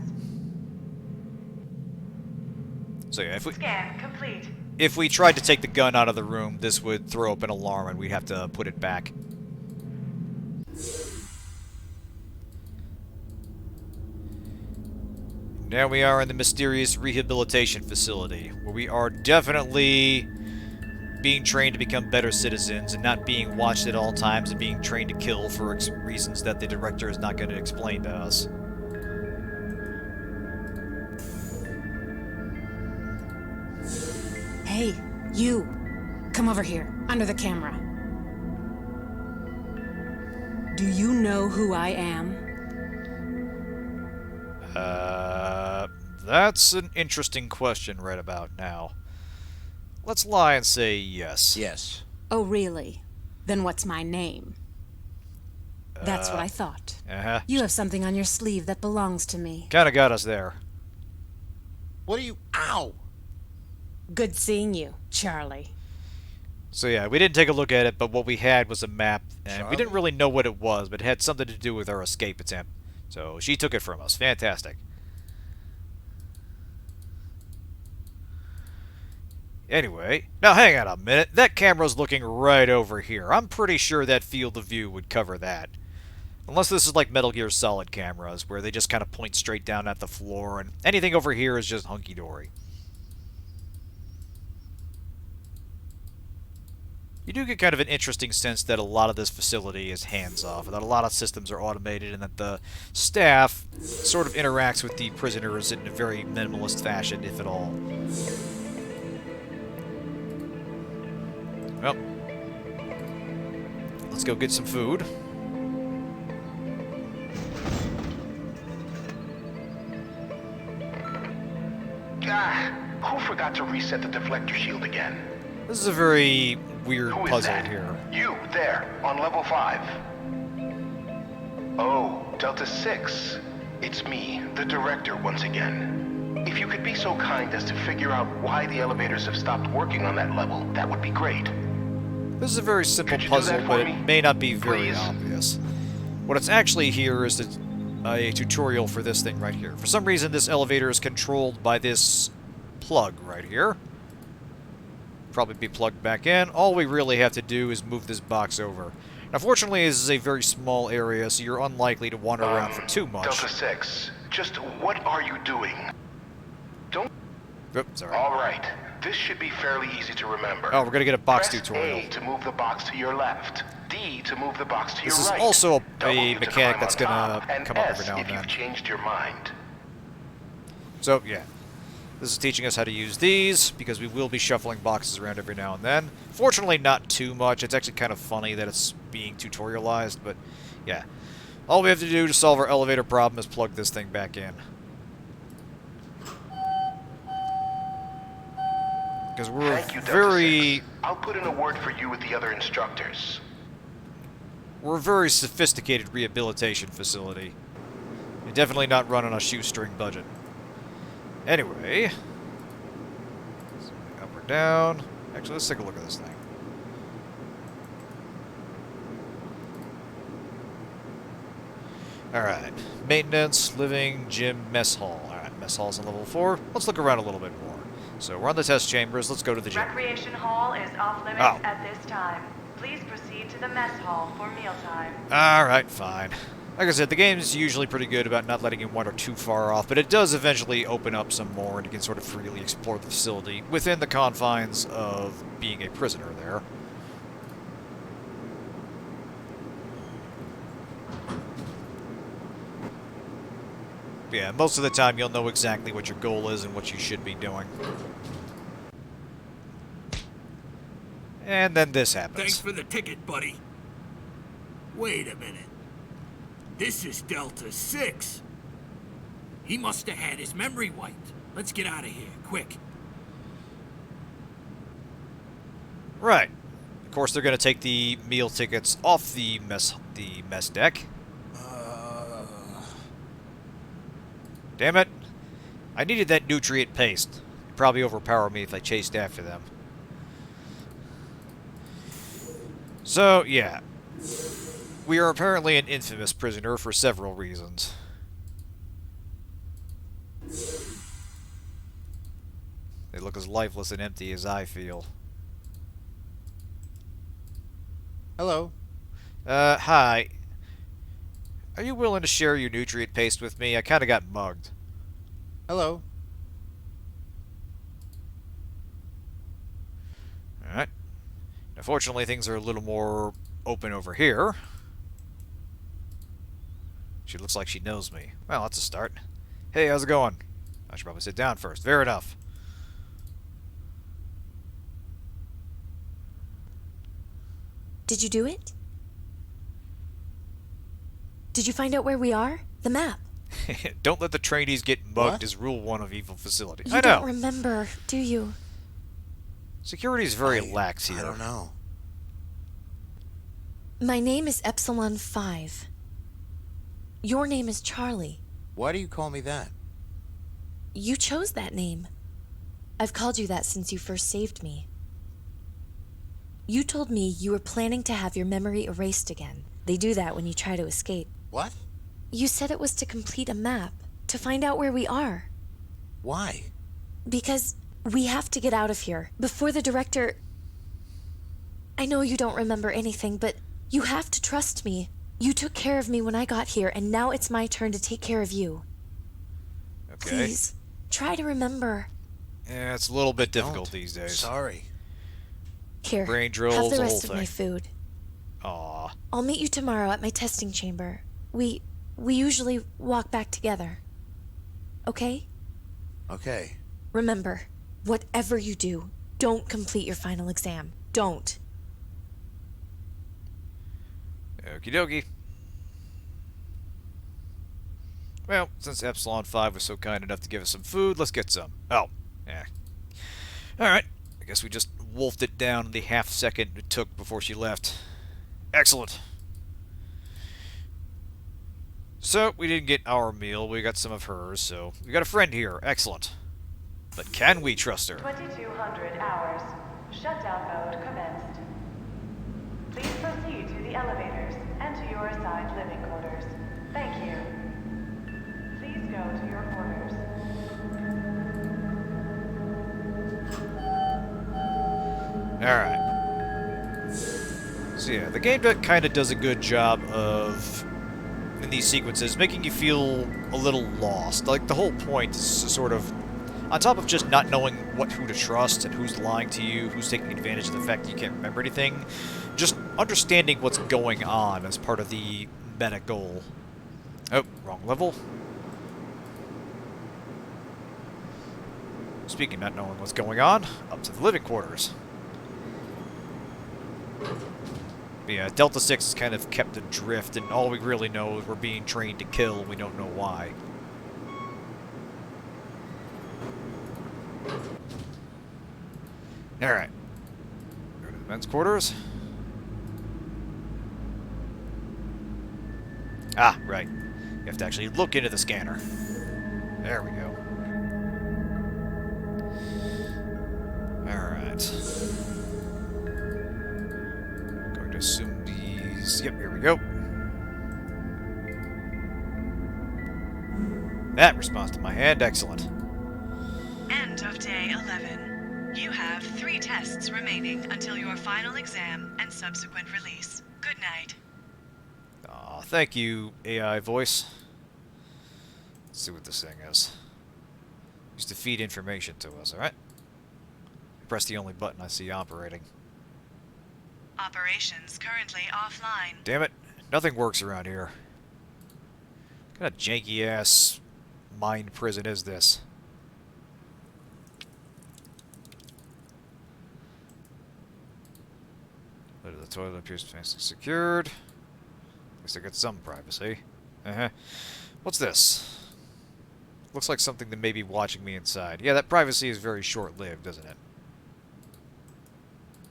So yeah, Scan complete. if we tried to take the gun out of the room, this would throw up an alarm and we'd have to put it back. Now we are in the mysterious rehabilitation facility, where we are definitely being trained to become better citizens and not being watched at all times and being trained to kill for reasons that the director is not going to explain to us. Hey, you! Come over here, under the camera. Do you know who I am? That's an interesting question right about now. Let's lie and say yes. Yes. Oh, really? Then what's my name? That's what I thought. Uh-huh. You have something on your sleeve that belongs to me. Kinda got us there. What are you... Ow! Good seeing you, Charlie. So yeah, we didn't take a look at it, but what we had was a map, and we Charlie? didn't really know what it was, but it had something to do with our escape attempt. So she took it from us. Fantastic. Anyway, now hang on a minute. That camera's looking right over here. I'm pretty sure that field of view would cover that. Unless this is like Metal Gear Solid cameras, where they just kind of point straight down at the floor, and anything over here is just hunky-dory. You do get kind of an interesting sense that a lot of this facility is hands-off, that a lot of systems are automated, and that the staff sort of interacts with the prisoners in a very minimalist fashion, if at all. Well, let's go get some food. Who forgot to reset the deflector shield again? This is a very weird Who is puzzle that? here. You, there, on level 5. Oh, Delta 6. It's me, the director, once again. If you could be so kind as to figure out why the elevators have stopped working on that level, that would be great. This is a very simple Could you do puzzle, that for but me? it may not be very Please? obvious. What it's actually here is to a tutorial for this thing right here. For some reason, this elevator is controlled by this plug right here. Probably be plugged back in. All we really have to do is move this box over. Now, fortunately, this is a very small area, so you're unlikely to wander around for too much. Delta 6, just what are you doing? Don't... Oops, sorry. Alright, this should be fairly easy to remember. Oh, we're gonna get a box Press tutorial. A to move the box to your left. D to move the box to your This right. is also a W to mechanic climb that's on gonna top, and come up S every now and if then. you've changed your mind. So, yeah. This is teaching us how to use these, because we will be shuffling boxes around every now and then. Fortunately, not too much. It's actually kind of funny that it's being tutorialized, but yeah. All we have to do to solve our elevator problem is plug this thing back in. Because we're Thank you, Delta very... 6. I'll put in a word for you with the other instructors. We're a very sophisticated rehabilitation facility. You're definitely not run on a shoestring budget. Anyway, up or down. Actually, let's take a look at this thing. Alright, maintenance, living, gym, mess hall. Alright, mess hall's on level 4. Let's look around a little bit more. So we're on the test chambers, let's go to the gym. Recreation hall is off limits at this time. Please proceed to the mess hall for mealtime. Alright, fine. Like I said, the game's usually pretty good about not letting you wander too far off, but it does eventually open up some more and you can sort of freely explore the facility within the confines of being a prisoner there. Yeah, most of the time you'll know exactly what your goal is and what you should be doing. And then this happens. Thanks for the ticket, buddy. Wait a minute. This is Delta 6. He must have had his memory wiped. Let's get out of here, quick. Right. Of course, they're going to take the meal tickets off the mess deck. Damn it. I needed that nutrient paste. It'd probably overpower me if I chased after them. So, yeah. We are apparently an infamous prisoner for several reasons. They look as lifeless and empty as I feel. Hello. Hi. Are you willing to share your nutrient paste with me? I kinda got mugged. Hello. Alright. Now, fortunately, things are a little more open over here. She looks like she knows me. Well, that's a start. Hey, how's it going? I should probably sit down first. Fair enough. Did you do it? Did you find out where we are? The map. Don't let the trainees get mugged is rule 1 of evil facility. You I know. don't remember, do you? Security is very lax here. I don't know. My name is Epsilon 5. Your name is Charlie. Why do you call me that? You chose that name. I've called you that since you first saved me. You told me you were planning to have your memory erased again. They do that when you try to escape. What? You said it was to complete a map, to find out where we are. Why? Because we have to get out of here, before the director... I know you don't remember anything, but you have to trust me. You took care of me when I got here, and now it's my turn to take care of you. Okay. Please, try to remember. Yeah, it's a little bit difficult these days. Sorry. Here, Brain drills, have the the rest whole of my thing. food. Aw. I'll meet you tomorrow at my testing chamber. We usually walk back together. Okay? Okay. Remember, whatever you do, don't complete your final exam. Don't. Okie dokie. Well, since Epsilon 5 was so kind enough to give us some food, let's get some. Oh, yeah. Alright, I guess we just wolfed it down in the half second it took before she left. Excellent. So, we didn't get our meal, we got some of hers, so we got a friend here. Excellent. But can we trust her? 2200 hours. Shutdown mode commenced. Please proceed to the elevators and to your assigned living quarters. Thank you. go to your quarters. Alright. So yeah, the game kind of does a good job of, in these sequences, making you feel a little lost. Like, the whole point is to sort of, on top of just not knowing who to trust and who's lying to you, who's taking advantage of the fact that you can't remember anything, just understanding what's going on as part of the meta goal. Oh, wrong level. Speaking of not knowing what's going on, up to the living quarters. But yeah, Delta 6 is kind of kept adrift, and all we really know is we're being trained to kill, and we don't know why. Alright. Go to the men's quarters. Ah, right. You have to actually look into the scanner. There we go. Alright. Going to assume these... Yep, here we go. That responds to my hand. Excellent. End of day 11. You have 3 tests remaining until your final exam and subsequent release. Good night. Aw, thank you, AI voice. Let's see what this thing is. Used to feed information to us, alright? Press the only button I see operating. Operations currently offline. Damn it, nothing works around here. What kind of janky-ass mind prison is this? The toilet appears fancy secured. At least I got some privacy. What's this? Looks like something that may be watching me inside. Yeah, that privacy is very short-lived, doesn't it?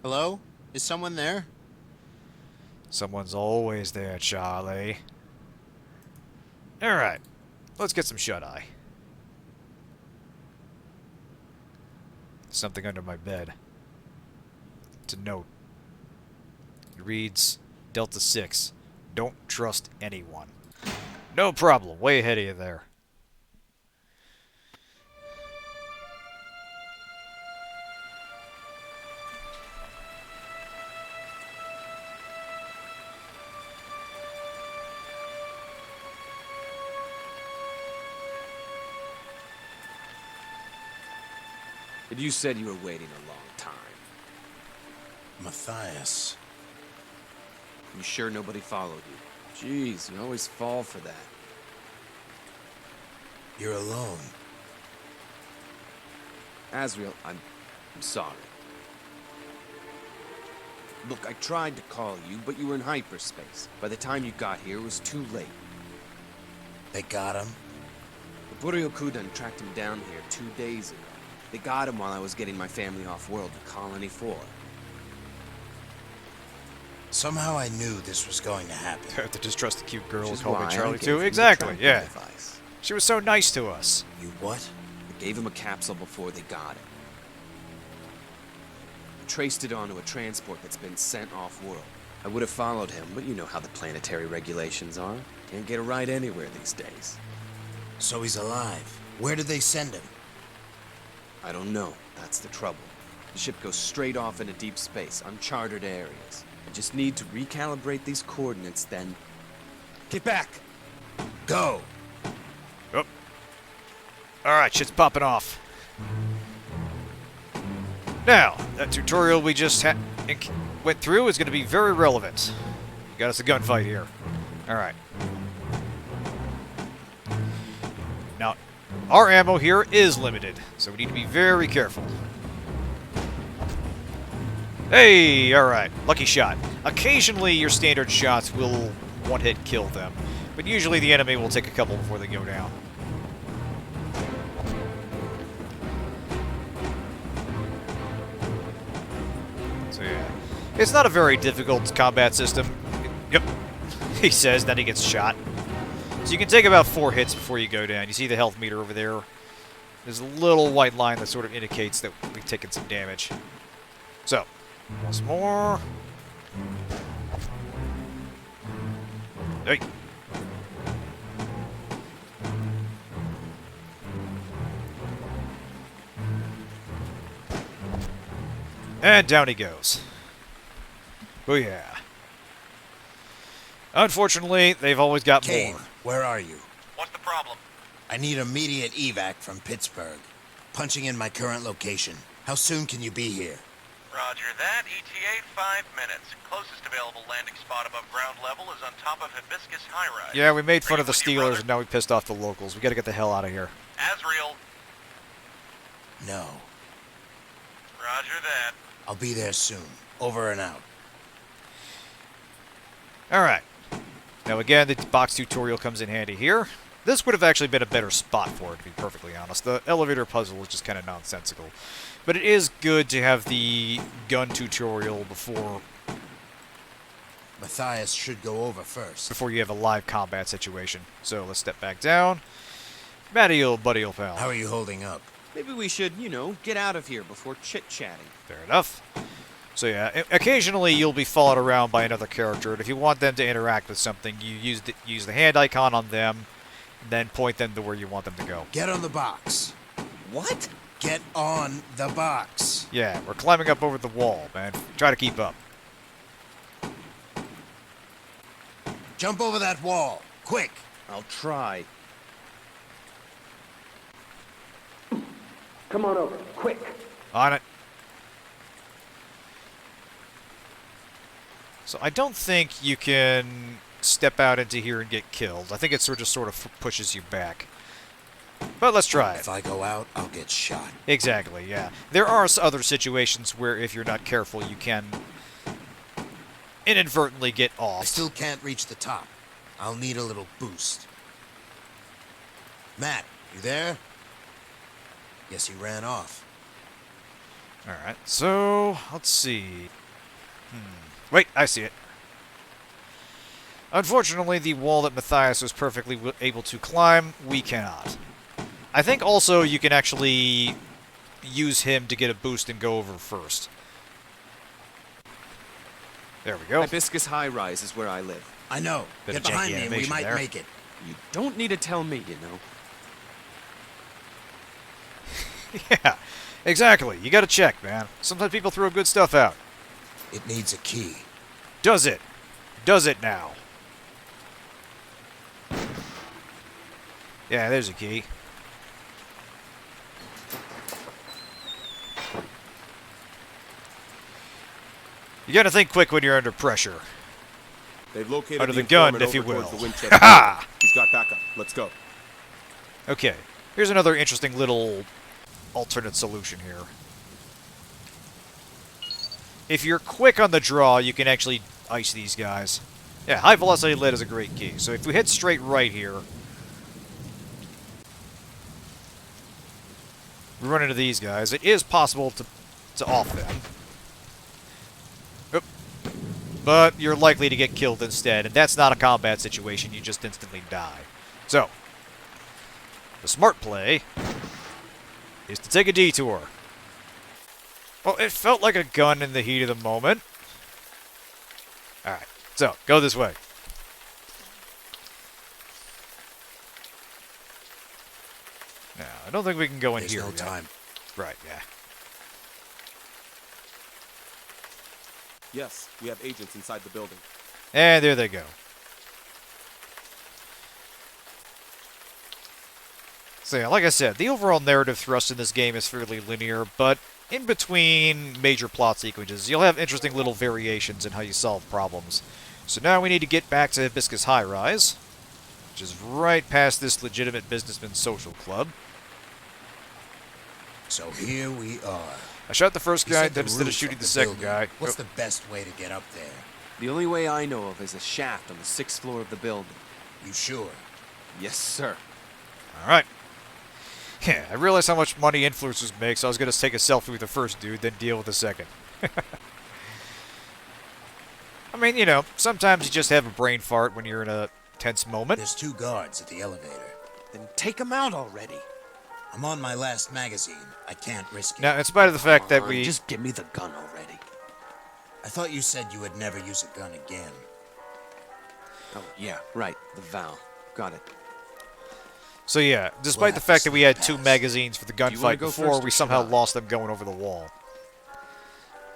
Hello? Is someone there? Someone's always there, Charlie. Alright. Let's get some shut-eye. Something under my bed. It's a note. It reads, Delta 6. Don't trust anyone. No problem. Way ahead of you there. But you said you were waiting a long time. Matthias. You sure nobody followed you? Jeez, you always fall for that. You're alone. Asriel, I'm sorry. Look, I tried to call you, but you were in hyperspace. By the time you got here, it was too late. They got him? The Buryokudan tracked him down here 2 days ago. They got him while I was getting my family off-world to Colony 4. Somehow I knew this was going to happen. Have to distrust the cute girl who Which is called me why I Charlie gave too. him the Exactly, tracking yeah. device. She was so nice to us. You what? I gave him a capsule before they got him. I traced it onto a transport that's been sent off-world. I would have followed him, but you know how the planetary regulations are. Can't get a ride anywhere these days. So he's alive. Where did they send him? I don't know. That's the trouble. The ship goes straight off into deep space, uncharted areas. I just need to recalibrate these coordinates, then... Get back! Go! Oh. Alright, shit's popping off. Now, that tutorial we just went through is going to be very relevant. You got us a gunfight here. Alright. Now, our ammo here is limited, so we need to be very careful. Hey, alright. Lucky shot. Occasionally, your standard shots will one-hit kill them, but usually the enemy will take a couple before they go down. So yeah, it's not a very difficult combat system. Yep, he says, then he gets shot. So you can take about 4 hits before you go down. You see the health meter over there? There's a little white line that sort of indicates that we've taken some damage. So, once more. Hey. And down he goes. Booyah. Unfortunately, they've always got Kane, more. where are you? What's the problem? I need immediate evac from Pittsburgh. Punching in my current location. How soon can you be here? Roger that. ETA 5 minutes. Closest available landing spot above ground level is on top of Hibiscus High Rise. Yeah, we made fun of the Ready when you, Steelers, brother? and now we pissed off the locals. We gotta get the hell out of here. Asriel. No. Roger that. I'll be there soon. Over and out. Alright. Now again, the box tutorial comes in handy here. This would have actually been a better spot for it, to be perfectly honest. The elevator puzzle is just kind of nonsensical. But it is good to have the gun tutorial before Matthias should go over first. before you have a live combat situation. So let's step back down. Matty, old buddy, old pal. How are you holding up? Maybe we should, you know, get out of here before chit-chatting. Fair enough. So yeah, occasionally you'll be followed around by another character, and if you want them to interact with something, you use the hand icon on them, then point them to where you want them to go. Get on the box. What? Get on the box. Yeah, we're climbing up over the wall, man. Try to keep up. Jump over that wall. Quick. I'll try. Come on over, quick. On it. So I don't think you can step out into here and get killed. I think it sort of pushes you back. But let's try it. If I go out, I'll get shot. Exactly, yeah. There are other situations where if you're not careful, you can inadvertently get off. I still can't reach the top. I'll need a little boost. Matt, you there? Guess he ran off. Alright, so let's see. Wait, I see it. Unfortunately, the wall that Matthias was perfectly able to climb, we cannot. I think also you can actually use him to get a boost and go over first. There we go. Hibiscus High Rise is where I live. I know. Bit Get of janky behind me and we animation might there. make it. You don't need to tell me, you know. Yeah, exactly. You gotta check, man. Sometimes people throw good stuff out. It needs a key. Does it? Does it now? Yeah, there's a key. You gotta think quick when you're under pressure. They've located Under the informant gun, if you over towards will. the Winchester. Ha! He's got backup. Let's go. Okay, here's another interesting little alternate solution here. If you're quick on the draw, you can actually ice these guys. Yeah, high velocity lead is a great key. So if we head straight right here, we run into these guys. It is possible to off them. Oop. But you're likely to get killed instead, and that's not a combat situation. You just instantly die. So, the smart play is to take a detour. Well, it felt like a gun in the heat of the moment. Alright, so, go this way. Now, I don't think we can go in There's here no yet. time. Right, yeah. Yes, we have agents inside the building. And there they go. So yeah, like I said, the overall narrative thrust in this game is fairly linear, but in between major plot sequences, you'll have interesting little variations in how you solve problems. So now we need to get back to Hibiscus High Rise, which is right past this legitimate businessman social club. So here we are. I shot the first You guy said the instead of roof shooting of the second building. guy. What's the best way to get up there? The only way I know of is a shaft on the 6th floor of the building. You sure? Yes, sir. Alright. Yeah, I realized how much money influencers make, so I was going to take a selfie with the first dude, then deal with the second. I mean, you know, sometimes you just have a brain fart when you're in a tense moment. There's 2 guards at the elevator. Then take them out already. I'm on my last magazine. I can't risk it. Now, in spite of the fact that we... Just give me the gun already. I thought you said you would never use a gun again. Oh, yeah, right. The Val. Got it. So yeah, despite the fact that we had 2 magazines for the gunfight before, we somehow lost them going over the wall.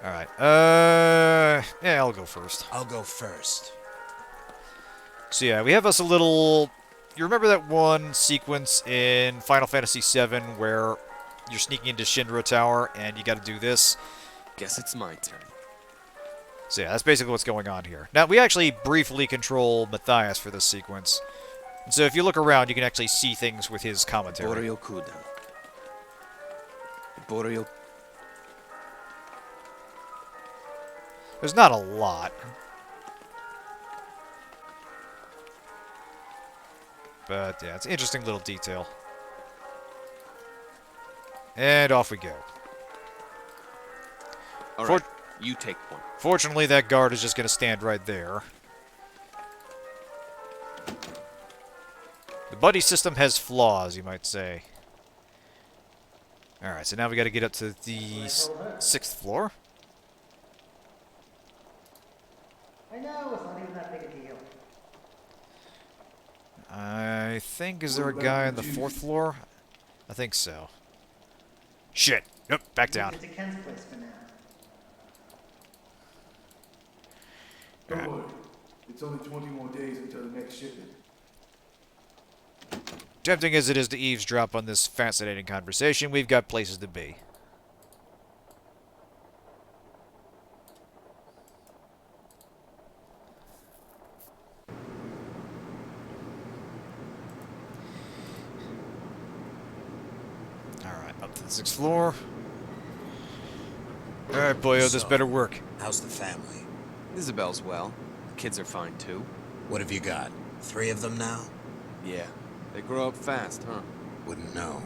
Alright, yeah, I'll go first. I'll go first. So yeah, we have us a little... You remember that one sequence in Final Fantasy VII where you're sneaking into Shinra Tower and you gotta do this? Guess it's my turn. So yeah, that's basically what's going on here. Now, we actually briefly control Matthias for this sequence. And so if you look around, you can actually see things with his commentary. Boryo-kudan. Boryo... There's not a lot. But yeah, it's an interesting little detail. And off we go. Alright, you take one. Fortunately, that guard is just going to stand right there. The buddy system has flaws, you might say. Alright, so now we got to get up to the 6th floor. I know, it's not even that big a deal. I think, is there a guy on the 4th floor? I think so. Shit. Nope, back down. It's a Ken's place for now. Don't worry. It's only 20 more days until the next shipment. Tempting as it is to eavesdrop on this fascinating conversation, we've got places to be. Alright, up to the 6th floor. Alright, boyo, this better work. How's the family? Isabel's well. The kids are fine, too. What have you got? 3 of them now? Yeah. They grow up fast, huh? Wouldn't know.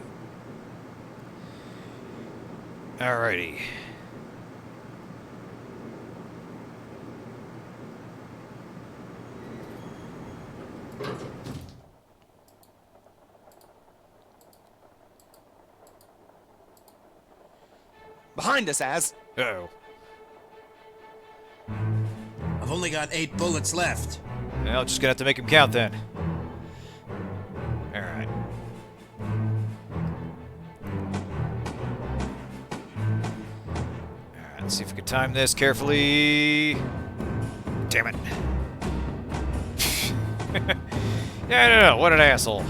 Alrighty. Behind us, Az! Uh-oh. I've only got 8 bullets left. Well, just gonna have to make him count then. Alright. Alright, let's see if we can time this carefully. Damn it. Yeah, no, what an asshole.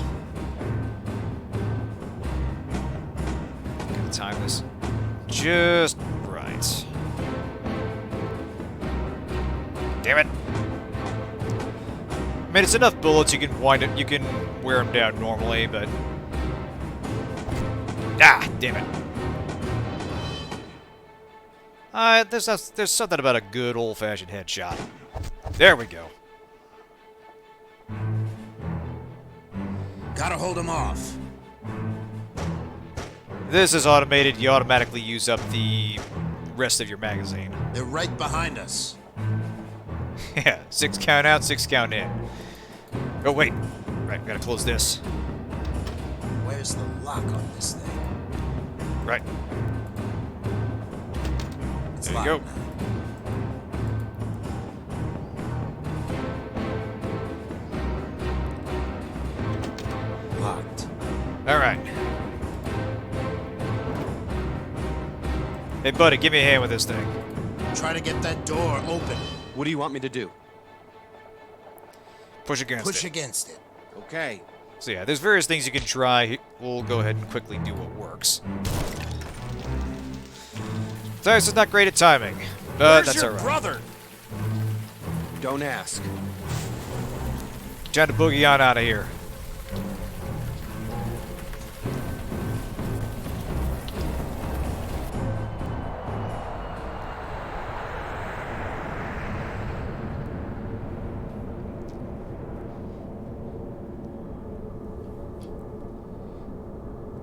Gotta time this just right. Damn it. I mean, it's enough bullets you can you can wear them down normally, but... Ah, damn it. There's something about a good old-fashioned headshot. There we go. Gotta hold him off. This is automated. You automatically use up the rest of your magazine. They're right behind us. Yeah, 6 count out, 6 count in. Oh, wait. Right, gotta close this. Where's the lock on this thing? Right. It's There you go. locked now. Locked. Alright. Hey, buddy, give me a hand with this thing. Try to get that door open. What do you want me to do? Push against it. Push against it. Okay. So yeah, there's various things you can try. We'll go ahead and quickly do what works. This is not great at timing, but that's alright. Brother? Don't ask. Trying to boogie on out of here.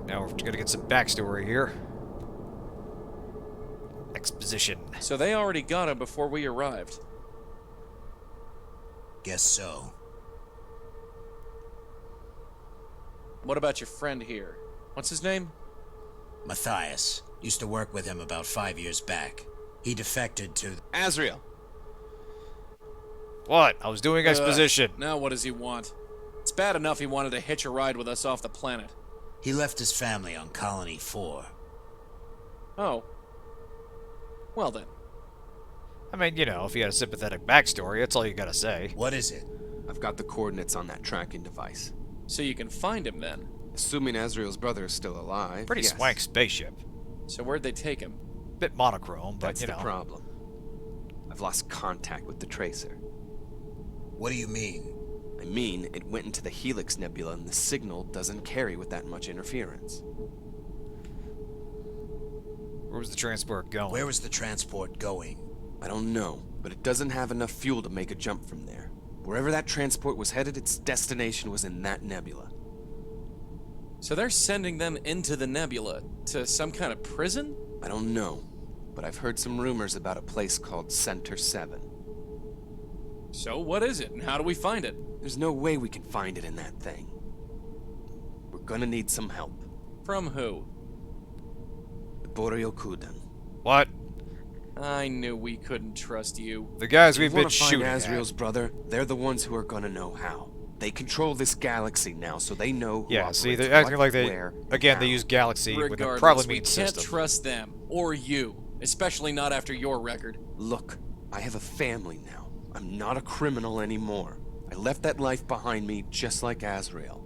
Now we're gonna get some backstory here. Exposition. So they already got him before we arrived. Guess so. What about your friend here? What's his name? Matthias. Used to work with him about 5 years back. He defected to... Azrael. What? I was doing exposition. Now what does he want? It's bad enough he wanted to hitch a ride with us off the planet. He left his family on Colony 4. Oh. Well then. I mean, you know, if you had a sympathetic backstory, that's all you gotta say. What is it? I've got the coordinates on that tracking device. So you can find him then? Assuming Azrael's brother is still alive. Pretty yes. swank spaceship. So where'd they take him? Bit monochrome, but That's you know. the problem. I've lost contact with the tracer. What do you mean? I mean, it went into the Helix Nebula and the signal doesn't carry with that much interference. Where was the transport going? Where was the transport going? I don't know, but it doesn't have enough fuel to make a jump from there. Wherever that transport was headed, its destination was in that nebula. So they're sending them into the nebula, to some kind of prison? I don't know, but I've heard some rumors about a place called Center 7. So what is it, and how do we find it? There's no way we can find it in that thing. We're gonna need some help. From who? The Boryokudan. What? I knew we couldn't trust you. The guys we've If you been wanna find shooting Azrael's at. brother, they're the ones who are gonna know how. They control this galaxy now, so they know who Yeah, see, operates they're acting what, like they... where, and Again, they how. use galaxy when it Regardless, probably we means can't system. trust them, or you. Especially not after your record. Look, I have a family now. I'm not a criminal anymore. I left that life behind me just like Azrael.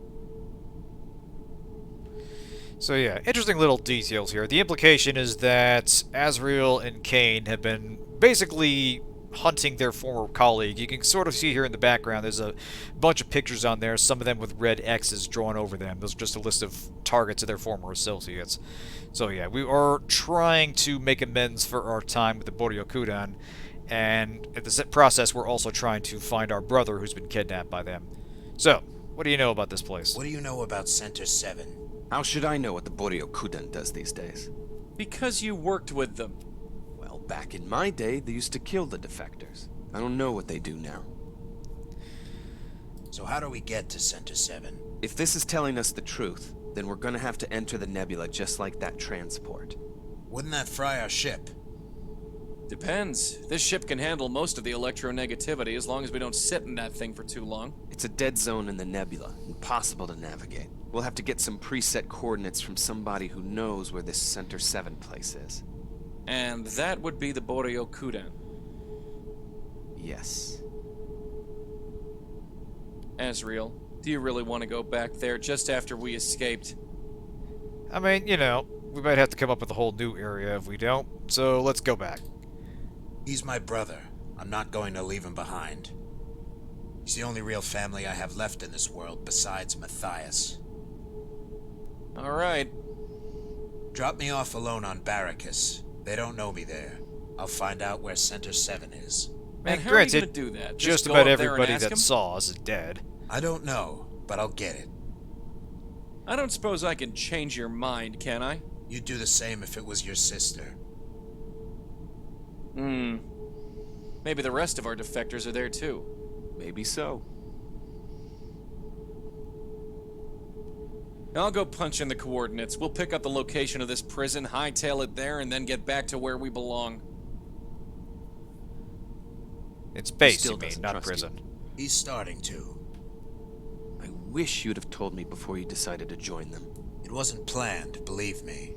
So yeah, interesting little details here. The implication is that Azrael and Kane have been basically hunting their former colleague. You can sort of see here in the background, there's a bunch of pictures on there, some of them with red X's drawn over them. Those are just a list of targets of their former associates. So yeah, we are trying to make amends for our time with the Boryokudan, and in the process, we're also trying to find our brother who's been kidnapped by them. So, what do you know about this place? What do you know about Center 7? How should I know what the Boryokudan does these days? Because you worked with them. Well, back in my day, they used to kill the defectors. I don't know what they do now. So how do we get to Center 7? If this is telling us the truth, then we're gonna have to enter the nebula just like that transport. Wouldn't that fry our ship? Depends. This ship can handle most of the electronegativity as long as we don't sit in that thing for too long. It's a dead zone in the nebula, impossible to navigate. We'll have to get some preset coordinates from somebody who knows where this Center 7 place is. And that would be the Boryokudan. Yes. Azrael, do you really want to go back there just after we escaped? I mean, you know, we might have to come up with a whole new area if we don't, so let's go back. He's my brother. I'm not going to leave him behind. He's the only real family I have left in this world besides Matthias. All right. Drop me off alone on Barracus. They don't know me there. I'll find out where Center 7 is. Man, how are you granted, gonna do that? just go about up there and everybody ask that him? saw us is dead. I don't know, but I'll get it. I don't suppose I can change your mind, can I? You'd do the same if it was your sister. Maybe the rest of our defectors are there too. Maybe so. I'll go punch in the coordinates. We'll pick up the location of this prison, hightail it there, and then get back to where we belong. It's base, still you mean, doesn't not trust prison. He's starting to. I wish you'd have told me before you decided to join them. It wasn't planned, believe me.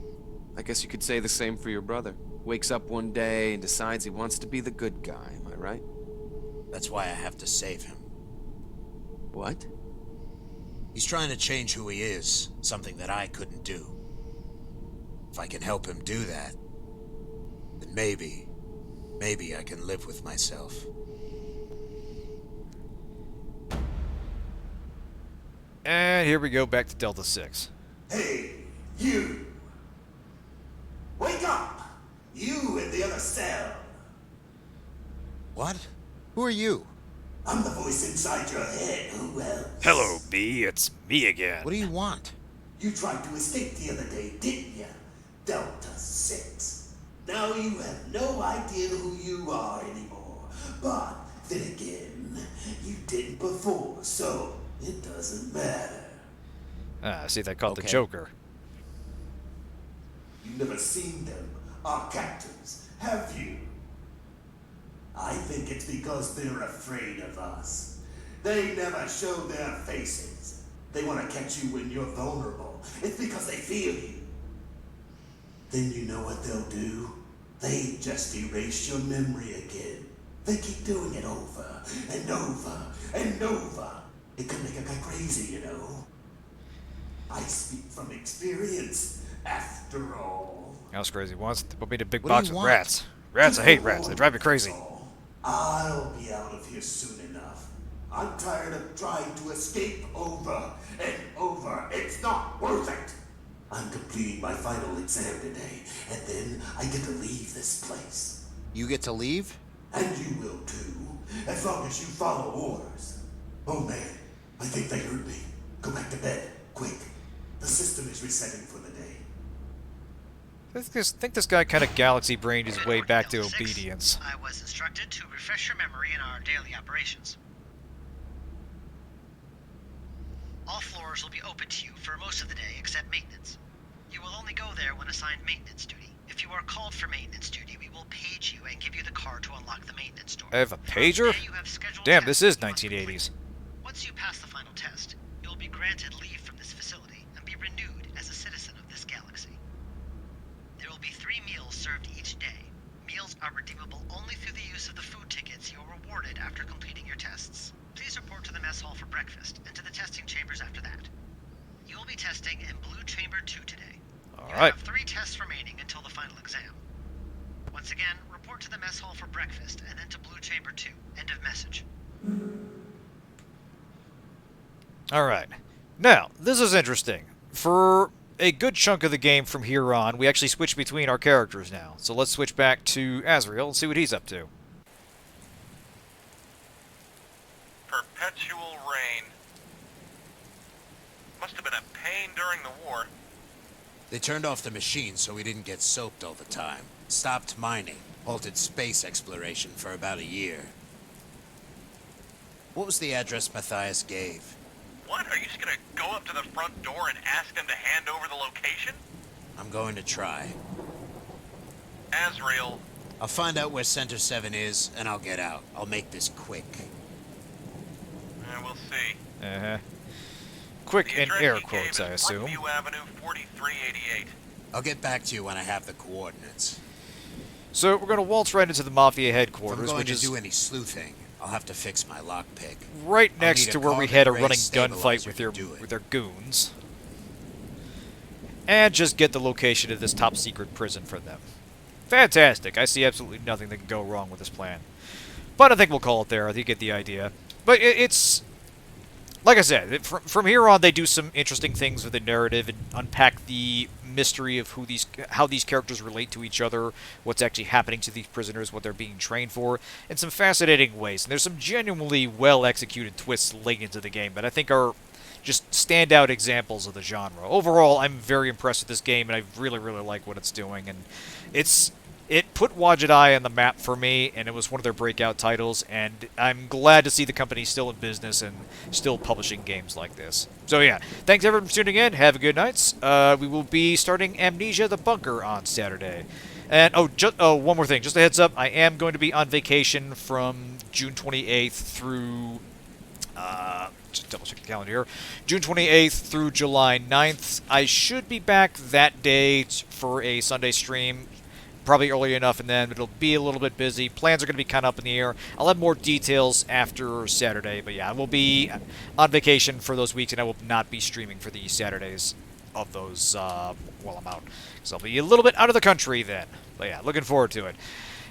I guess you could say the same for your brother. Wakes up one day and decides he wants to be the good guy, am I right? That's why I have to save him. What? He's trying to change who he is, something that I couldn't do. If I can help him do that, then maybe I can live with myself. And here we go back to Delta 6. Hey, you! Wake up! You in the other cell. What? Who are you? I'm the voice inside your head. Who else? Hello, B. It's me again. What do you want? You tried to escape the other day, didn't you? Delta 6. Now you have no idea who you are anymore. But then again, you didn't before, so it doesn't matter. See, they called the Joker. You've never seen them, our captors, have you? I think it's because they're afraid of us. They never show their faces. They want to catch you when you're vulnerable. It's because they feel you. Then you know what they'll do? They just erased your memory again. They keep doing it over and over and over. It could make a guy crazy, you know. I speak from experience, after all. That's crazy. Wants to put me in a big What do box you with want? rats. Rats, I hate rats. They drive me crazy. I'll be out of here soon enough. I'm tired of trying to escape over and over. It's not worth it. I'm completing my final exam today, and then I get to leave this place. You get to leave? And you will too, as long as you follow orders. Oh man, I think they heard me. Go back to bed, quick. The system is resetting for the day. I think this guy kind of galaxy brained his way back to obedience. I was instructed to refresh your memory in our daily operations. All floors will be open to you for most of the day except maintenance. You will only go there when assigned maintenance duty. If you are called for maintenance duty, we will page you and give you the card to unlock the maintenance door. I have a pager? Damn, this is 1980s. Once you pass the final test, you will be granted leave from this facility and be renewed as a citizen of this galaxy. There will be 3 meals served each day. Meals are redeemable only through the use of the food tickets you are rewarded after completing your tests. Please report to the mess hall for breakfast and to the testing chambers after that. You will be testing in Blue Chamber 2 today. You have 3 tests remaining until the final exam. Once again, report to the mess hall for breakfast and then to Blue Chamber 2. End of message. Alright. Now, this is interesting. For a good chunk of the game from here on, we actually switch between our characters now. So let's switch back to Azrael and see what he's up to. Perpetual rain. Must have been a pain during the war. They turned off the machine so we didn't get soaked all the time. Stopped mining. Halted space exploration for about a year. What was the address Matthias gave? What? Are you just gonna go up to the front door and ask them to hand over the location? I'm going to try. Azrael. I'll find out where Center 7 is, and I'll get out. I'll make this quick. We'll see. Uh-huh. Quick in air quotes, I assume. Parkview Avenue, 4388. I'll get back to you when I have the coordinates. So we're going to waltz right into the Mafia headquarters, if I'm going which to is do any sleuthing, I'll have to fix my lockpick. right next to where we had a running stabilizer gunfight with their goons. And just get the location of this top secret prison for them. Fantastic. I see absolutely nothing that can go wrong with this plan. But I think we'll call it there. I think you get the idea. But it's... Like I said, from here on, they do some interesting things with the narrative and unpack the mystery of how these characters relate to each other, what's actually happening to these prisoners, what they're being trained for, in some fascinating ways. And there's some genuinely well-executed twists late into the game that I think are just standout examples of the genre. Overall, I'm very impressed with this game, and I really, really like what it's doing. And it put Wadjet Eye on the map for me, and it was one of their breakout titles, and I'm glad to see the company still in business and still publishing games like this. So yeah, thanks everyone for tuning in. Have a good night. We will be starting Amnesia the Bunker on Saturday. And, one more thing, just a heads up, I am going to be on vacation from June 28th through... just double check the calendar here. June 28th through July 9th. I should be back that day for a Sunday stream. Probably early enough, and then it'll be a little bit busy. Plans are going to be kind of up in the air. I'll have more details after Saturday, but yeah, I will be on vacation for those weeks, and I will not be streaming for the Saturdays of those while I'm out. So I'll be a little bit out of the country then. But yeah, looking forward to it.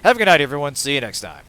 Have a good night, everyone. See you next time.